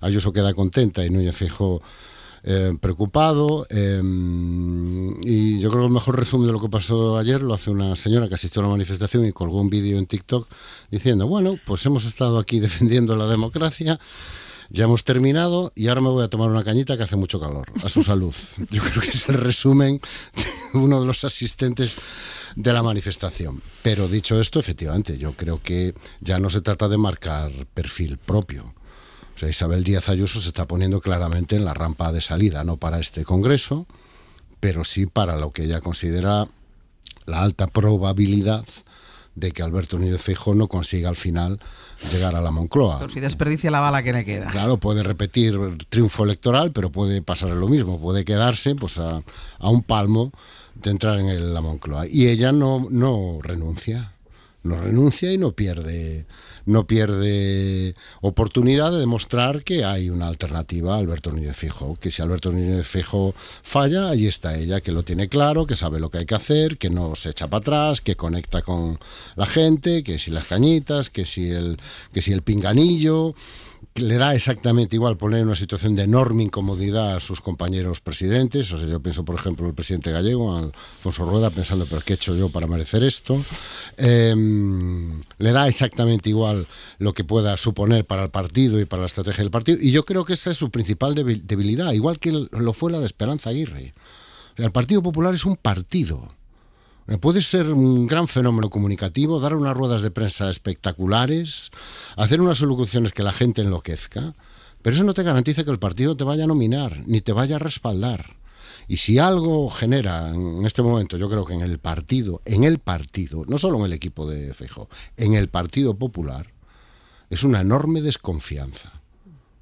Ayuso queda contenta y Núñez Feijóo preocupado, y yo creo que el mejor resumen de lo que pasó ayer lo hace una señora que asistió a la manifestación y colgó un vídeo en TikTok diciendo, bueno, pues hemos estado aquí defendiendo la democracia, ya hemos terminado y ahora me voy a tomar una cañita que hace mucho calor, a su salud. Yo creo que es el resumen de uno de los asistentes de la manifestación. Pero dicho esto, efectivamente, yo creo que ya no se trata de marcar perfil propio. O sea, Isabel Díaz Ayuso se está poniendo claramente en la rampa de salida, no para este Congreso, pero sí para lo que ella considera la alta probabilidad de que Alberto Núñez Feijóo no consiga al final llegar a la Moncloa. Pero si desperdicia la bala que le queda. Claro, puede repetir triunfo electoral, pero puede pasar lo mismo, puede quedarse pues a un palmo de entrar en la Moncloa. Y ella no renuncia y no pierde oportunidad de demostrar que hay una alternativa a Alberto Núñez Feijóo, que si Alberto Núñez Feijóo falla, ahí está ella, que lo tiene claro, que sabe lo que hay que hacer, que no se echa para atrás, que conecta con la gente, que si las cañitas, que si el pinganillo, que le da exactamente igual poner en una situación de enorme incomodidad a sus compañeros presidentes. O sea, yo pienso, por ejemplo, el presidente gallego, Alfonso Rueda, pensando, ¿pero qué he hecho yo para merecer esto? Le da exactamente igual lo que pueda suponer para el partido y para la estrategia del partido, y yo creo que esa es su principal debilidad, igual que lo fue la de Esperanza Aguirre. O sea, el Partido Popular es un partido. Puede ser un gran fenómeno comunicativo, dar unas ruedas de prensa espectaculares, hacer unas alocuciones que la gente enloquezca, pero eso no te garantiza que el partido te vaya a nominar, ni te vaya a respaldar. Y si algo genera en este momento, yo creo que en el partido, no solo en el equipo de Feijóo, en el Partido Popular, es una enorme desconfianza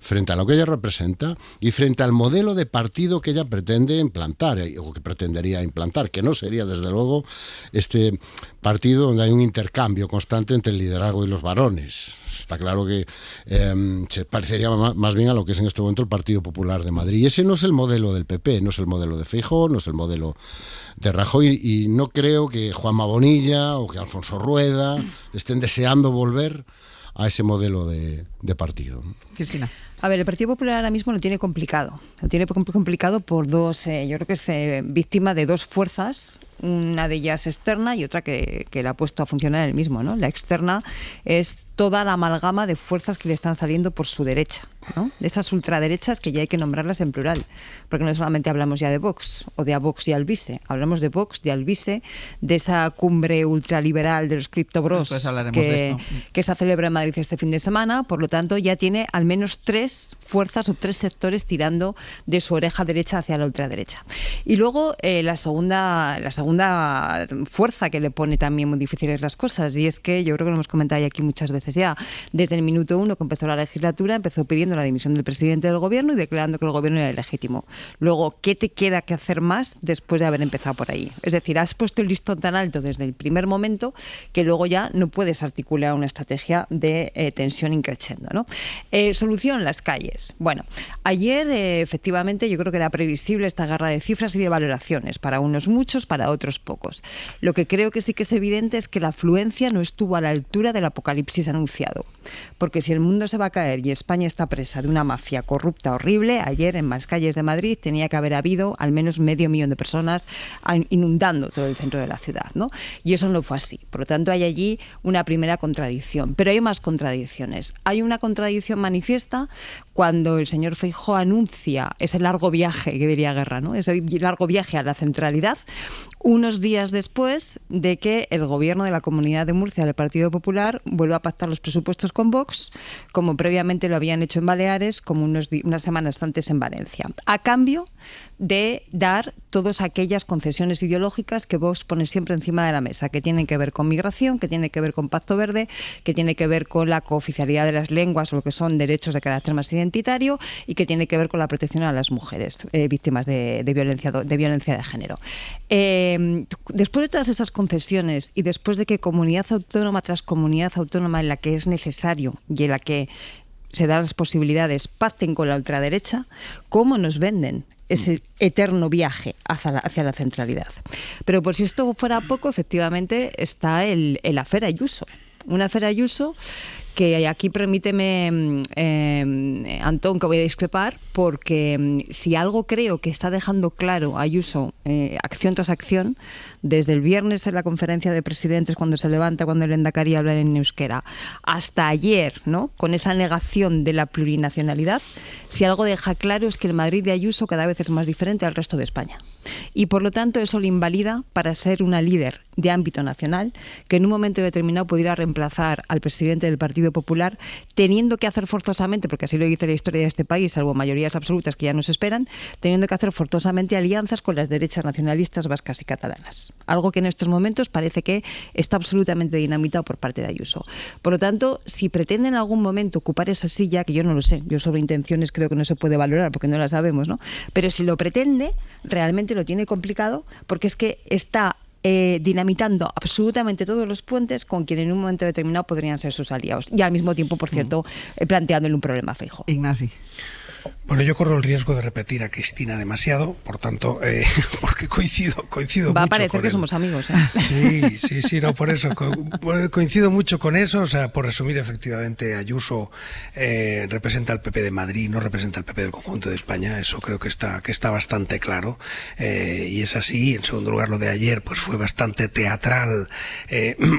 frente a lo que ella representa y frente al modelo de partido que ella pretende implantar, o que pretendería implantar, que no sería, desde luego, este partido donde hay un intercambio constante entre el liderazgo y los varones. Está claro que se parecería más bien a lo que es en este momento el Partido Popular de Madrid. Y ese no es el modelo del PP, no es el modelo de Feijóo, no es el modelo de Rajoy, y no creo que Juanma Bonilla o que Alfonso Rueda estén deseando volver a ese modelo de partido. Cristina. A ver, el Partido Popular ahora mismo lo tiene complicado. Lo tiene complicado por dos, yo creo que es víctima de dos fuerzas, una de ellas externa y otra que la ha puesto a funcionar el mismo, ¿no? La externa es toda la amalgama de fuerzas que le están saliendo por su derecha, ¿no? Esas ultraderechas que ya hay que nombrarlas en plural, porque no solamente hablamos ya de Vox o de Vox y Alvise, hablamos de Vox, de Alvise, de esa cumbre ultraliberal de los criptobros que se celebra en Madrid este fin de semana. Por lo tanto, ya tiene al menos tres fuerzas o tres sectores tirando de su oreja derecha hacia la ultraderecha. Y luego la segunda fuerza que le pone también muy difíciles las cosas, y es que yo creo que lo hemos comentado aquí muchas veces ya, desde el minuto uno que empezó la legislatura, empezó pidiendo la dimisión del presidente del gobierno y declarando que el gobierno era ilegítimo. Luego, ¿qué te queda que hacer más después de haber empezado por ahí? Es decir, has puesto el listón tan alto desde el primer momento que luego ya no puedes articular una estrategia de tensión increciendo, ¿no? Solución, las calles. Bueno, ayer efectivamente yo creo que era previsible esta guerra de cifras y de valoraciones, para unos muchos, para otros pocos. Lo que creo que sí que es evidente es que la afluencia no estuvo a la altura del apocalipsis anunciado, porque si el mundo se va a caer y España está presa de una mafia corrupta horrible, ayer en las calles de Madrid tenía que haber habido al menos 500.000 de personas inundando todo el centro de la ciudad, ¿no? Y eso no fue así. Por lo tanto, hay allí una primera contradicción. Pero hay más contradicciones. Hay una contradicción manifiesta cuando el señor Feijóo anuncia ese largo viaje, que diría Guerra, ¿no? Ese largo viaje a la centralidad, unos días después de que el gobierno de la Comunidad de Murcia del Partido Popular vuelva a pactar los presupuestos con Vox, como previamente lo habían hecho en Baleares, como unas semanas antes en Valencia, a cambio de dar todas aquellas concesiones ideológicas que Vox pone siempre encima de la mesa, que tienen que ver con migración, que tienen que ver con Pacto Verde, que tiene que ver con la cooficialidad de las lenguas o lo que son derechos de carácter más identitario, y que tiene que ver con la protección a las mujeres víctimas de violencia de género. Después de todas esas concesiones y después de que comunidad autónoma tras comunidad autónoma en la que es necesario y en la que se dan las posibilidades pacten con la ultraderecha, ¿cómo nos venden ese eterno viaje hacia la centralidad? Pero por si esto fuera poco, efectivamente está el affair Ayuso. Una Fer Ayuso que aquí permíteme, Antón, que voy a discrepar, porque si algo creo que está dejando claro Ayuso, acción tras acción, desde el viernes en la conferencia de presidentes, cuando se levanta, cuando el Endacari habla en euskera, hasta ayer, ¿no?, con esa negación de la plurinacionalidad, si algo deja claro es que el Madrid de Ayuso cada vez es más diferente al resto de España. Y por lo tanto eso le invalida para ser una líder de ámbito nacional que en un momento determinado pudiera reemplazar al presidente del Partido Popular, teniendo que hacer forzosamente, porque así lo dice la historia de este país, salvo mayorías absolutas que ya nos esperan, teniendo que hacer forzosamente alianzas con las derechas nacionalistas vascas y catalanas. Algo que en estos momentos parece que está absolutamente dinamitado por parte de Ayuso. Por lo tanto, si pretende en algún momento ocupar esa silla, que yo no lo sé, yo sobre intenciones creo que no se puede valorar porque no la sabemos, ¿no? Pero si lo pretende, realmente lo tiene complicado porque es que está dinamitando absolutamente todos los puentes con quien en un momento determinado podrían ser sus aliados. Y al mismo tiempo, por cierto, planteándole un problema a Feijóo. Ignasi. Bueno, yo corro el riesgo de repetir a Cristina demasiado, por tanto, porque coincido Va mucho a parecer con que él. somos amigos, Sí, no, por eso. Coincido mucho con eso. O sea, por resumir, efectivamente, Ayuso representa al PP de Madrid, no representa al PP del conjunto de España. Eso creo que está bastante claro. Y es así. En segundo lugar, lo de ayer pues fue bastante teatral.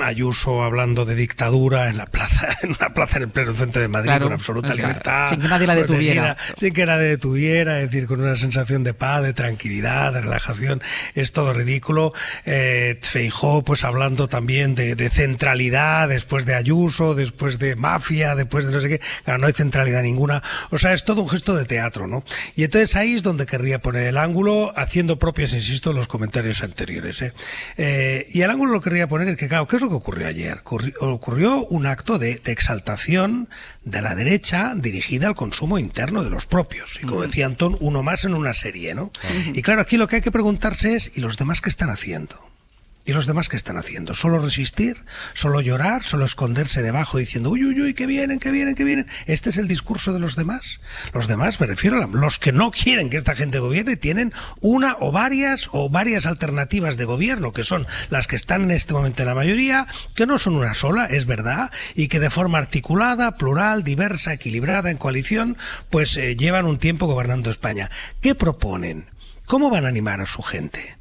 Ayuso hablando de dictadura en una plaza en el pleno centro de Madrid, claro, con absoluta libertad. Sin que nadie la detuviera. Sin que nadie detuviera, es decir, con una sensación de paz, de tranquilidad, de relajación. Es todo ridículo. Feijóo, pues hablando también de centralidad, después de Ayuso, después de mafia, después de no sé qué. Claro, no hay centralidad ninguna. O sea, es todo un gesto de teatro, ¿no? Y entonces ahí es donde querría poner el ángulo, haciendo propias, insisto, los comentarios anteriores. Y el ángulo lo querría poner es que, claro, ¿qué es lo que ocurrió ayer? Ocurrió un acto de exaltación de la derecha dirigida al consumo interno de los propios. Y como decía Antón, uno más en una serie, ¿no? Y claro, aquí lo que hay que preguntarse es, ¿y los demás qué están haciendo? ¿Y los demás qué están haciendo? ¿Solo resistir? ¿Solo llorar? ¿Solo esconderse debajo diciendo, uy, uy, uy, que vienen, que vienen, que vienen? ¿Este es el discurso de los demás? Los demás, me refiero a los que no quieren que esta gente gobierne, tienen una o varias alternativas de gobierno, que son las que están en este momento en la mayoría, que no son una sola, es verdad, y que de forma articulada, plural, diversa, equilibrada, en coalición, pues llevan un tiempo gobernando España. ¿Qué proponen? ¿Cómo van a animar a su gente?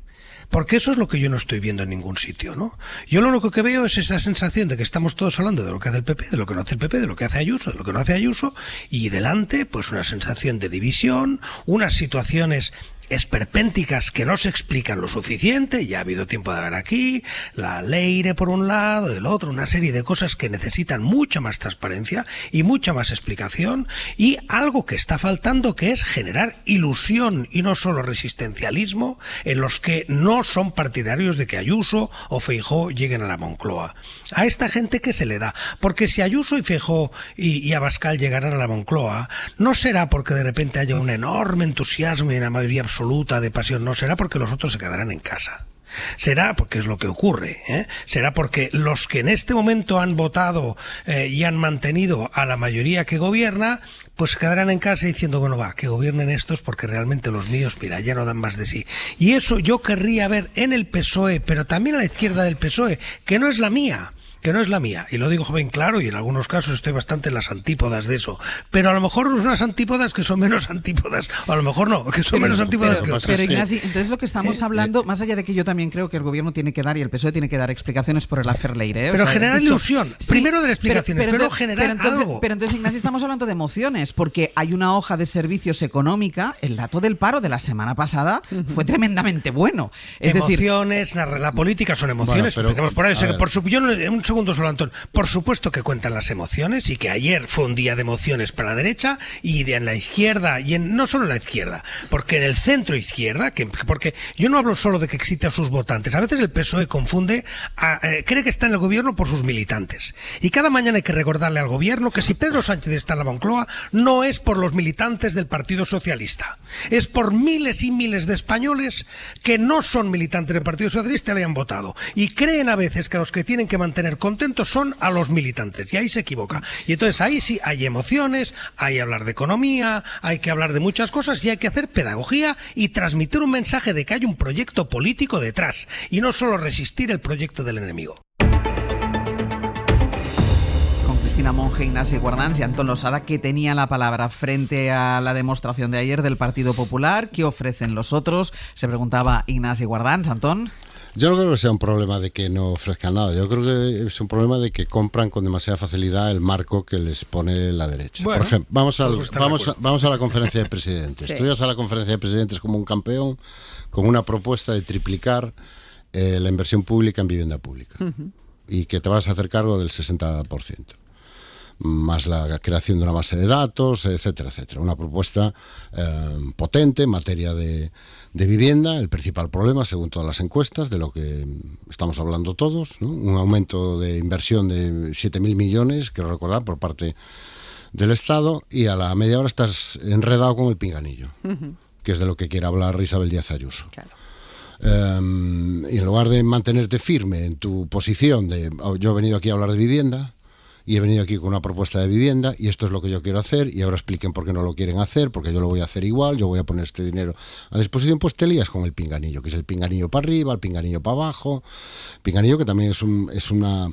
Porque eso es lo que yo no estoy viendo en ningún sitio, ¿no? Yo lo único que veo es esa sensación de que estamos todos hablando de lo que hace el PP, de lo que no hace el PP, de lo que hace Ayuso, de lo que no hace Ayuso, y delante, pues una sensación de división, unas situaciones esperpénticas que no se explican lo suficiente. Ya ha habido tiempo de hablar aquí, la Leire por un lado, el otro, una serie de cosas que necesitan mucha más transparencia y mucha más explicación, y algo que está faltando, que es generar ilusión y no solo resistencialismo en los que no son partidarios de que Ayuso o Feijóo lleguen a la Moncloa. A esta gente, ¿qué se le da? Porque si Ayuso y Feijóo y Abascal llegarán a la Moncloa, no será porque de repente haya un enorme entusiasmo y una mayoría absoluta de pasión, no, será porque los otros se quedarán en casa. Será porque es lo que ocurre, será porque los que en este momento han votado y han mantenido a la mayoría que gobierna, pues se quedarán en casa diciendo, bueno, va, que gobiernen estos porque realmente los míos, mira, ya no dan más de sí. Y eso yo querría ver en el PSOE, pero también a la izquierda del PSOE, que no es la mía. Y lo digo bien claro, y en algunos casos estoy bastante en las antípodas de eso, pero a lo mejor unas antípodas que son menos antípodas, o a lo mejor no, que son menos antípodas que otras. Pero Ignasi, entonces lo que estamos hablando, más allá de que yo también creo que el gobierno tiene que dar y el PSOE tiene que dar explicaciones por el affair Leire, pero generar ilusión, primero de las explicaciones, pero generar algo. Pero entonces, Ignasi, estamos hablando de emociones, porque hay una hoja de servicios económica, el dato del paro de la semana pasada fue tremendamente bueno. Es emociones, la política son emociones, bueno, empecemos por ahí. Un segundo solo, Antón. Por supuesto que cuentan las emociones, y que ayer fue un día de emociones para la derecha y en la izquierda, y no solo en la izquierda, porque en el centro izquierda, porque yo no hablo solo de que excite a sus votantes, a veces el PSOE confunde, cree que está en el gobierno por sus militantes, y cada mañana hay que recordarle al gobierno que si Pedro Sánchez está en la Moncloa no es por los militantes del Partido Socialista, es por miles y miles de españoles que no son militantes del Partido Socialista y le han votado, y creen a veces que a los que tienen que mantener contentos son a los militantes, y ahí se equivoca. Y entonces ahí sí hay emociones, hay que hablar de economía, hay que hablar de muchas cosas, y hay que hacer pedagogía y transmitir un mensaje de que hay un proyecto político detrás, y no solo resistir el proyecto del enemigo. Cristina Monge, Ignasi Guardans y Antón Losada, que tenía la palabra frente a la demostración de ayer del Partido Popular. ¿Qué ofrecen los otros? Se preguntaba Ignasi Guardans. Antón. Yo no creo que sea un problema de que no ofrezcan nada. Yo creo que es un problema de que compran con demasiada facilidad el marco que les pone la derecha. Bueno, por ejemplo, vamos a la conferencia de presidentes. Sí. Tú ibas a la conferencia de presidentes como un campeón con una propuesta de triplicar la inversión pública en vivienda pública y que te vas a hacer cargo del 60%. Más la creación de una base de datos, etcétera, etcétera. Una propuesta potente en materia de vivienda. El principal problema, según todas las encuestas, de lo que estamos hablando todos, ¿no? Un aumento de inversión de 7.000 millones, quiero recordar, por parte del Estado, y a la media hora estás enredado con el pinganillo, que es de lo que quiere hablar Isabel Díaz Ayuso. Claro. Y en lugar de mantenerte firme en tu posición de yo he venido aquí a hablar de vivienda, y he venido aquí con una propuesta de vivienda y esto es lo que yo quiero hacer y ahora expliquen por qué no lo quieren hacer, porque yo lo voy a hacer igual, yo voy a poner este dinero a disposición, pues te lías con el pinganillo, que es el pinganillo para arriba, el pinganillo para abajo, pinganillo que también es una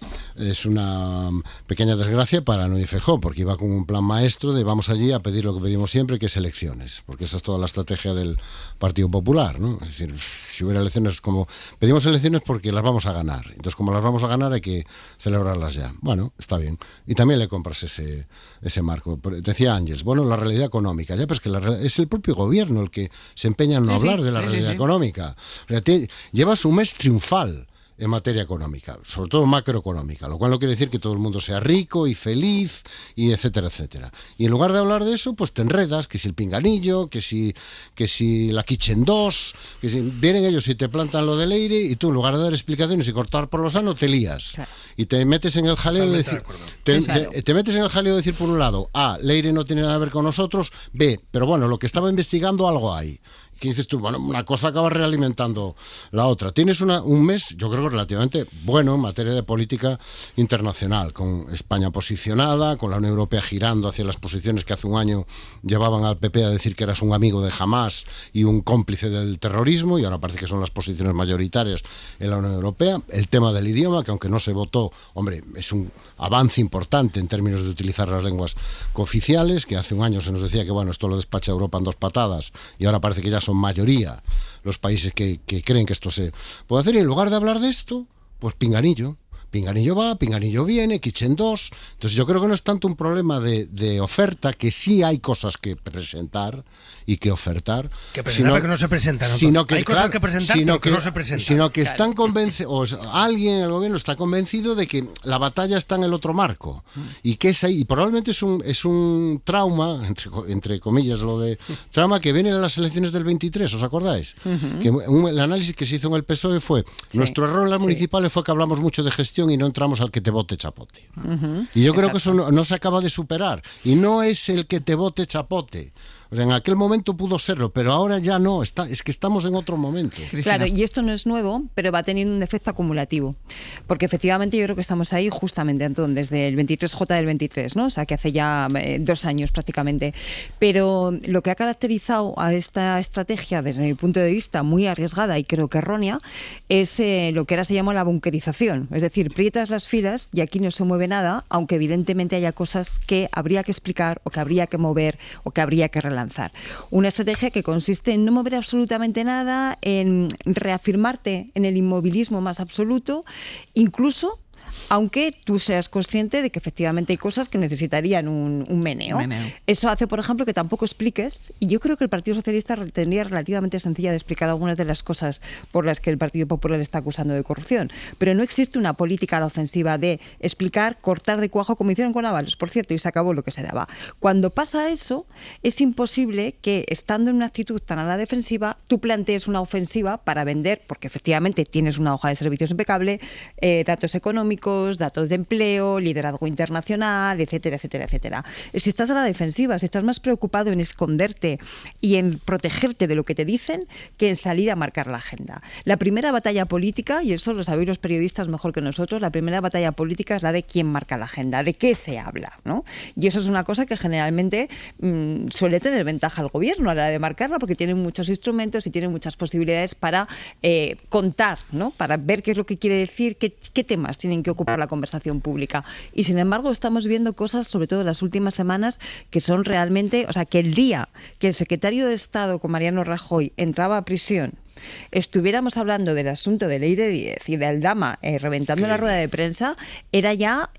pequeña desgracia para Núñez Feijóo, porque iba con un plan maestro de vamos allí a pedir lo que pedimos siempre, que es elecciones, porque esa es toda la estrategia del Partido Popular, ¿no? Es decir, si hubiera elecciones, como pedimos elecciones porque las vamos a ganar, entonces como las vamos a ganar hay que celebrarlas ya. Bueno, está bien. Y también le compras ese marco. Decía Ángels, bueno, la realidad económica, ya, pues que es el propio gobierno el que se empeña en no hablar de la realidad económica. O sea, llevas un mes triunfal en materia económica, sobre todo macroeconómica, lo cual no quiere decir que todo el mundo sea rico y feliz y etcétera, etcétera. Y en lugar de hablar de eso, pues te enredas, que si el pinganillo, que si la Kitchen 2, que si vienen ellos y te plantan lo de Leire y tú en lugar de dar explicaciones y cortar por lo sano, te lías. Claro. Y te metes en el jaleo de decir, te metes en el jaleo de decir por un lado, A, Leire no tiene nada que ver con nosotros, B, pero bueno, lo que estaba investigando algo hay. Que dices tú, bueno, una cosa acaba realimentando la otra. Tienes un mes, yo creo que relativamente bueno en materia de política internacional, con España posicionada, con la Unión Europea girando hacia las posiciones que hace un año llevaban al PP a decir que eras un amigo de Hamás y un cómplice del terrorismo, y ahora parece que son las posiciones mayoritarias en la Unión Europea. El tema del idioma, que aunque no se votó, hombre, es un avance importante en términos de utilizar las lenguas cooficiales, que hace un año se nos decía que bueno, esto lo despacha Europa en 2 patadas, y ahora parece que ya son mayoría los países que creen que esto se puede hacer, y en lugar de hablar de esto, pues pinganillo va, pinganillo viene, Kitchen 2. Entonces yo creo que no es tanto un problema de oferta, que sí hay cosas que presentar y que ofertar. Que presentar que no se presentan. Sino que, hay cosas que presentar pero que no se presentan. Sino que están convencidos, alguien en el gobierno está convencido de que la batalla está en el otro marco. Y que es ahí. Y probablemente es un trauma, entre comillas, lo de trauma que viene de las elecciones del 23, ¿os acordáis? Que el análisis que se hizo en el PSOE fue, nuestro error en las municipales fue que hablamos mucho de gestión y no entramos al que te vote chapote. Y yo creo que eso no se acaba de superar. Y no es el que te vote chapote. O sea, en aquel momento pudo serlo, pero ahora ya no. Es que estamos en otro momento. Claro, y esto no es nuevo, pero va teniendo un efecto acumulativo. Porque efectivamente yo creo que estamos ahí justamente, Antón, desde el 23J del 23, ¿no? O sea, que hace ya 2 años prácticamente. Pero lo que ha caracterizado a esta estrategia, desde mi punto de vista, muy arriesgada y creo que errónea, es lo que ahora se llama la bunkerización. Es decir, prietas las filas y aquí no se mueve nada, aunque evidentemente haya cosas que habría que explicar o que habría que mover o que habría que relanzar. Una estrategia que consiste en no mover absolutamente nada, en reafirmarte en el inmovilismo más absoluto, incluso aunque tú seas consciente de que efectivamente hay cosas que necesitarían un meneo. Eso hace, por ejemplo, que tampoco expliques, y yo creo que el Partido Socialista tendría relativamente sencilla de explicar algunas de las cosas por las que el Partido Popular está acusando de corrupción, pero no existe una política a la ofensiva de explicar, cortar de cuajo, como hicieron con Ábalos, por cierto, y se acabó lo que se daba. Cuando pasa eso, es imposible que, estando en una actitud tan a la defensiva, tú plantees una ofensiva para vender, porque efectivamente tienes una hoja de servicios impecable, datos económicos, datos de empleo, liderazgo internacional, etcétera, etcétera, etcétera. Si estás a la defensiva, si estás más preocupado en esconderte y en protegerte de lo que te dicen que en salir a marcar la agenda. La primera batalla política, y eso lo sabéis los periodistas mejor que nosotros, la primera batalla política es la de quién marca la agenda, de qué se habla, ¿no? Y eso es una cosa que generalmente suele tener ventaja al gobierno a la hora de marcarla, porque tienen muchos instrumentos y tienen muchas posibilidades para contar, ¿no? Para ver qué es lo que quiere decir, qué temas tienen que que ocupar la conversación pública. Y sin embargo estamos viendo cosas, sobre todo en las últimas semanas, que son realmente, o sea, que el día que el secretario de Estado con Mariano Rajoy entraba a prisión, estuviéramos hablando del asunto de Ley de 10 y de Aldama reventando la rueda de prensa, era ya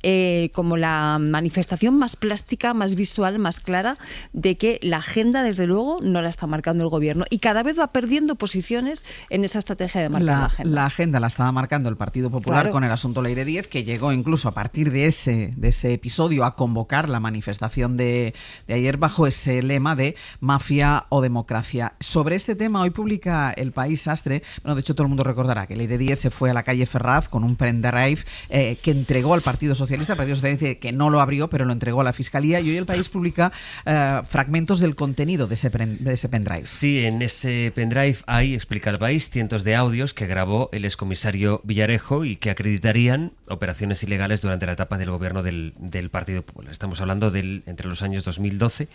como la manifestación más plástica, más visual, más clara de que la agenda, desde luego, no la está marcando el gobierno y cada vez va perdiendo posiciones en esa estrategia de marcar la agenda. La agenda la estaba marcando el Partido Popular, claro, con el asunto Ley de 10, que llegó incluso a partir de ese episodio a convocar la manifestación de ayer bajo ese lema de mafia o democracia. Sobre este tema hoy publica El País Sastre. Bueno, de hecho todo el mundo recordará que Leire Díez se fue a la calle Ferraz con un pendrive que entregó al Partido Socialista. El Partido Socialista dice que no lo abrió, pero lo entregó a la Fiscalía, y hoy El País publica fragmentos del contenido de ese pendrive. Sí, en ese pendrive hay, explica El País, cientos de audios que grabó el excomisario Villarejo y que acreditarían operaciones ilegales durante la etapa del gobierno del Partido Popular. Estamos hablando entre los años 2012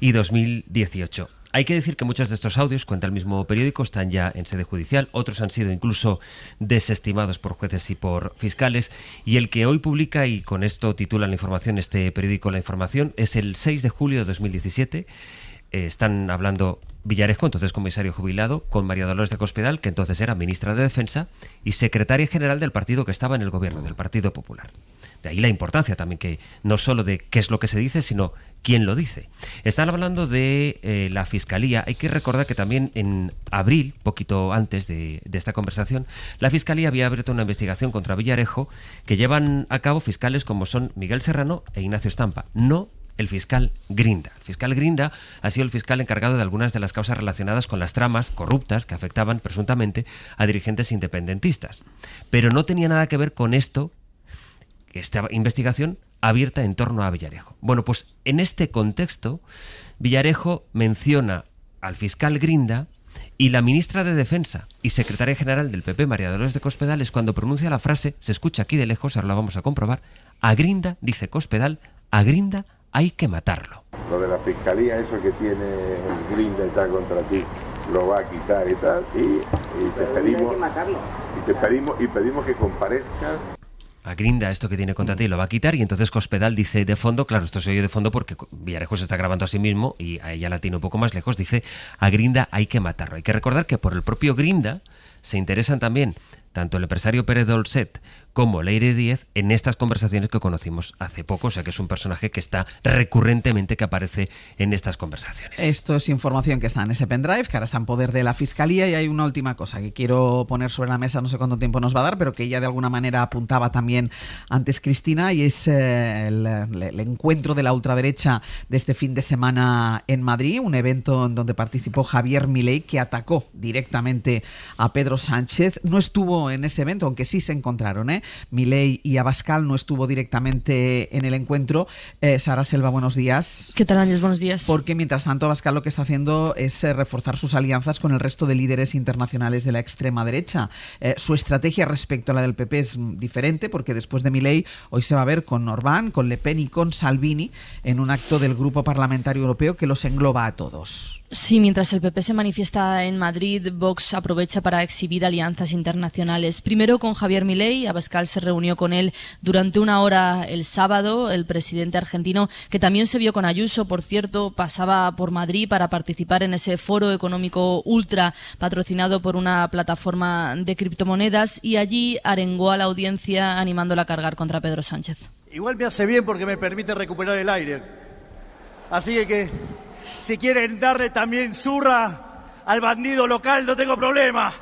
y 2018. Hay que decir que muchos de estos audios, cuenta el mismo periódico, están ya en sede judicial, otros han sido incluso desestimados por jueces y por fiscales, y el que hoy publica, y con esto titula la información este periódico La Información, es el 6 de julio de 2017. Están hablando Villarejo, entonces comisario jubilado, con María Dolores de Cospedal, que entonces era ministra de Defensa y secretaria general del partido que estaba en el gobierno, del Partido Popular. De ahí la importancia también, que no solo de qué es lo que se dice, sino quién lo dice. Están hablando de la Fiscalía. Hay que recordar que también en abril, poquito antes de esta conversación, la Fiscalía había abierto una investigación contra Villarejo que llevan a cabo fiscales como son Miguel Serrano e Ignacio Estampa, no el fiscal Grinda. El fiscal Grinda ha sido el fiscal encargado de algunas de las causas relacionadas con las tramas corruptas que afectaban presuntamente a dirigentes independentistas. Pero no tenía nada que ver con esta investigación abierta en torno a Villarejo. Bueno, pues en este contexto, Villarejo menciona al fiscal Grinda, y la ministra de Defensa y secretaria general del PP, María Dolores de Cospedal, es cuando pronuncia la frase, se escucha aquí de lejos, ahora la vamos a comprobar: a Grinda, dice Cospedal, a Grinda hay que matarlo. Lo de la fiscalía, eso que tiene el Grinda y tal contra ti, lo va a quitar y tal, y pedimos que comparezcas. A Grinda, esto que tiene contra ti, lo va a quitar, y entonces Cospedal dice de fondo, claro, esto se oye de fondo porque Villarejo se está grabando a sí mismo y a ella la tiene un poco más lejos, dice: a Grinda hay que matarlo. Hay que recordar que por el propio Grinda se interesan también tanto el empresario Pérez Dolcet como Leire Díez en estas conversaciones que conocimos hace poco, o sea que es un personaje que está recurrentemente, que aparece en estas conversaciones. Esto es información que está en ese pendrive, que ahora está en poder de la Fiscalía, y hay una última cosa que quiero poner sobre la mesa, no sé cuánto tiempo nos va a dar, pero que ella de alguna manera apuntaba también antes Cristina, y es el encuentro de la ultraderecha de este fin de semana en Madrid, un evento en donde participó Javier Milei, que atacó directamente a Pedro Sánchez. No estuvo en ese evento, aunque sí se encontraron, Milei y Abascal. No estuvo directamente en el encuentro. Sara Selva, buenos días. ¿Qué tal, Ángel? Buenos días. Porque mientras tanto Abascal lo que está haciendo es reforzar sus alianzas con el resto de líderes internacionales de la extrema derecha. Su estrategia respecto a la del PP es diferente, porque después de Milei hoy se va a ver con Orbán, con Le Pen y con Salvini en un acto del Grupo Parlamentario Europeo que los engloba a todos. Sí, mientras el PP se manifiesta en Madrid, Vox aprovecha para exhibir alianzas internacionales. Primero con Javier Milei. Abascal se reunió con él durante una hora el sábado. El presidente argentino, que también se vio con Ayuso, por cierto, pasaba por Madrid para participar en ese foro económico ultra patrocinado por una plataforma de criptomonedas, y allí arengó a la audiencia animándola a cargar contra Pedro Sánchez. Igual me hace bien porque me permite recuperar el aire. Así que si quieren darle también zurra al bandido local, no tengo problema.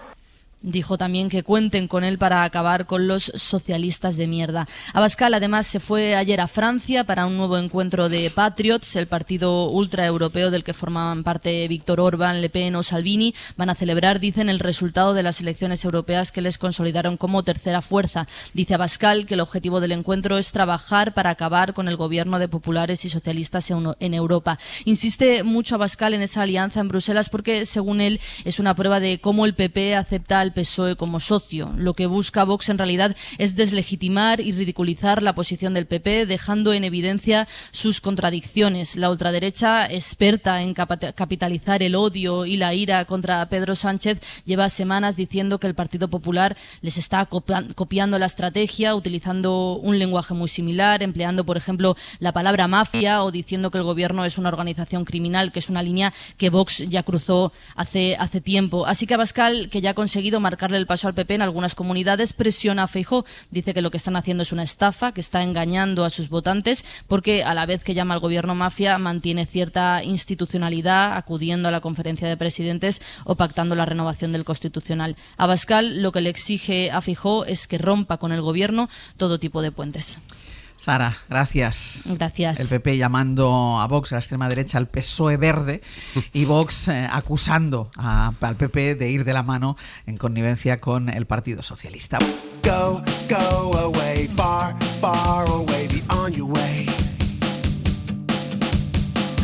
Dijo también que cuenten con él para acabar con los socialistas de mierda. Abascal además se fue ayer a Francia para un nuevo encuentro de Patriots, el partido ultraeuropeo del que forman parte Víctor Orbán, Le Pen o Salvini. Van a celebrar, dicen, el resultado de las elecciones europeas que les consolidaron como tercera fuerza. Dice Abascal que el objetivo del encuentro es trabajar para acabar con el gobierno de populares y socialistas en Europa. Insiste mucho Abascal en esa alianza en Bruselas porque, según él, es una prueba de cómo el PP acepta al al PSOE como socio. Lo que busca Vox en realidad es deslegitimar y ridiculizar la posición del PP, dejando en evidencia sus contradicciones. La ultraderecha, experta en capitalizar el odio y la ira contra Pedro Sánchez, lleva semanas diciendo que el Partido Popular les está copiando la estrategia, utilizando un lenguaje muy similar, empleando, por ejemplo, la palabra mafia, o diciendo que el gobierno es una organización criminal, que es una línea que Vox ya cruzó hace tiempo. Así que Abascal, que ya ha conseguido marcarle el paso al PP en algunas comunidades, presiona a Feijóo. Dice que lo que están haciendo es una estafa, que está engañando a sus votantes, porque a la vez que llama al gobierno mafia, mantiene cierta institucionalidad, acudiendo a la conferencia de presidentes o pactando la renovación del Constitucional. Abascal lo que le exige a Feijóo es que rompa con el gobierno todo tipo de puentes. Sara, gracias. Gracias. El PP llamando a Vox, a la extrema derecha, al PSOE verde, y Vox acusando al PP de ir de la mano en connivencia con el Partido Socialista. Go, go away, far, far away, be on your way.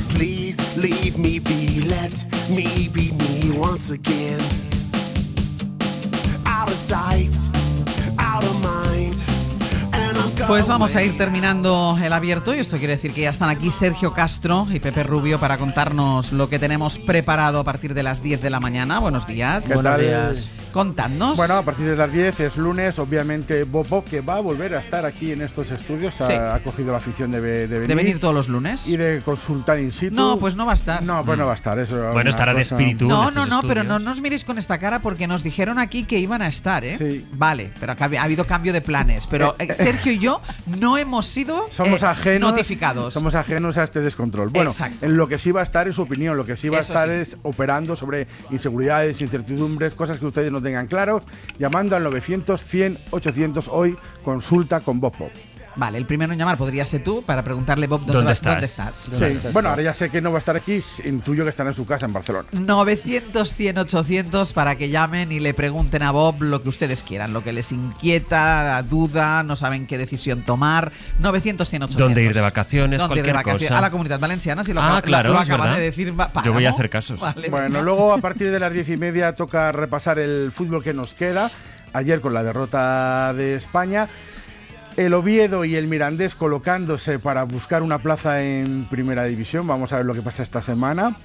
Please leave me be, let me be me once again. Out of sight, out of mind. Pues vamos a ir terminando el abierto, y esto quiere decir que ya están aquí Sergio Castro y Pepe Rubio para contarnos lo que tenemos preparado a partir de las 10 de la mañana. Buenos días. Buenos días. Contadnos. Bueno, a partir de las 10 es lunes, obviamente Bobo, que va a volver a estar aquí en estos estudios, sí. ha cogido la afición de venir. ¿De venir todos los lunes? Y de consultar in situ. No, pues no va a estar. No, pues no va a estar. Eso bueno, estará de espíritu. No, pero no os miréis con esta cara, porque nos dijeron aquí que iban a estar, ¿eh? Sí. Vale, pero ha habido cambio de planes. Pero Sergio y yo no hemos sido notificados. Somos ajenos a este descontrol. Bueno, exacto. En lo que sí va a estar es su opinión. Lo que sí va a estar es operando sobre inseguridades, incertidumbres, cosas que ustedes no tengan claro, llamando al 900-100-800 hoy, consulta con Bob Pop. Vale, el primero en llamar podría ser tú, para preguntarle, Bob, ¿dónde estás? Sí. Bueno, ahora ya sé que no va a estar aquí, intuyo que estará en su casa en Barcelona. 900-100-800 para que llamen y le pregunten a Bob lo que ustedes quieran, lo que les inquieta, duda, no saben qué decisión tomar. 900-100-800. ¿Dónde ir de vacaciones? Cualquier cosa. A la Comunidad Valenciana, si lo claro, lo acabas de decir. Yo voy a hacer casos. Vale. Bueno, luego a partir de las 10:30 toca repasar el fútbol que nos queda. Ayer con la derrota de España, el Oviedo y el Mirandés colocándose para buscar una plaza en Primera División. Vamos a ver lo que pasa esta semana.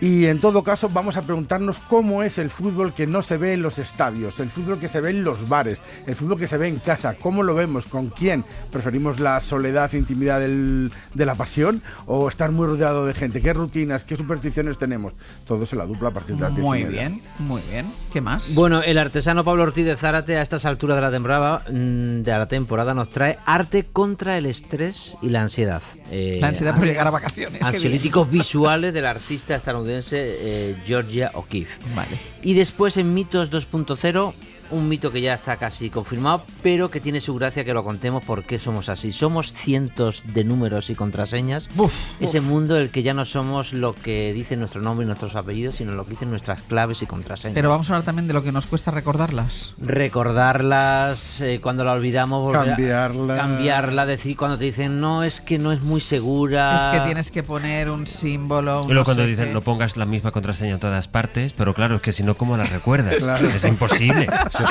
Y en todo caso vamos a preguntarnos cómo es el fútbol que no se ve en los estadios, el fútbol que se ve en los bares, el fútbol que se ve en casa, cómo lo vemos, con quién. ¿Preferimos la soledad e intimidad de la pasión o estar muy rodeado de gente? ¿Qué rutinas, qué supersticiones tenemos? Todo eso en la dupla a partir de las 10:30. Muy bien. ¿Qué más? Bueno, el artesano Pablo Ortiz de Zárate a estas alturas de la temporada nos trae arte contra el estrés y la ansiedad. La ansiedad por llegar a vacaciones. Ansiolíticos visuales del artista estadounidense Georgia O'Keeffe. Vale. Y después en Mitos 2.0, un mito que ya está casi confirmado, pero que tiene su gracia que lo contemos porque somos así. Somos cientos de números y contraseñas. Ese mundo el que ya no somos lo que dice nuestro nombre y nuestros apellidos, sino lo que dicen nuestras claves y contraseñas. Pero vamos a hablar también de lo que nos cuesta recordarlas. Cuando la olvidamos, cambiarla, decir cuando te dicen no, es que no es muy segura. Es que tienes que poner un símbolo. Y luego cuando dicen no pongas la misma contraseña en todas partes, pero claro, es que si no, ¿cómo la recuerdas? Claro. Es imposible. Se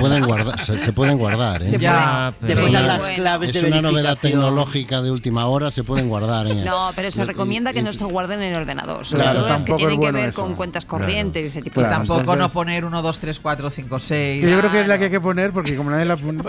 pueden guardar, ¿eh? Las claves es una novedad tecnológica de última hora, se pueden guardar. No, pero se recomienda que no se guarden en el ordenador. Sobre claro, todo es que tienen que ver eso. con cuentas corrientes y ese tipo de cosas. cosas. Tampoco no poner 1, 2, 3, 4, 5, 6. Que yo creo que es la que hay que poner porque como nadie la pone.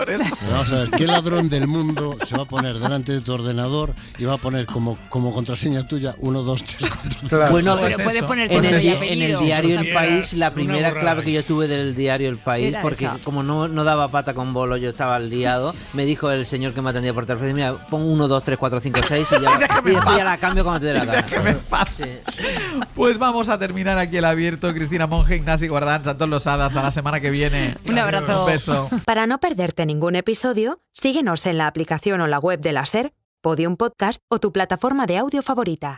Vamos a ver, ¿qué ladrón del mundo se va a poner delante de tu ordenador y va a poner como contraseña tuya 1, 2, 3, 4, 5? Claro. Bueno, pero puedes poner en el diario El País, la primera clave que yo tuve del diario El País, porque como no daba pata con bolo, yo estaba liado, me dijo el señor que me atendía por teléfono, mira, pon 1, 2, 3, 4, 5, 6 y ya la cambio cuando te dé la gana. Sí. Pues vamos a terminar aquí el abierto. Cristina Monge, Ignasi Guardans, Antón Losada, hasta la semana que viene. Un abrazo. Un beso. Para no perderte ningún episodio, síguenos en la aplicación o la web de la SER, Podium Podcast o tu plataforma de audio favorita.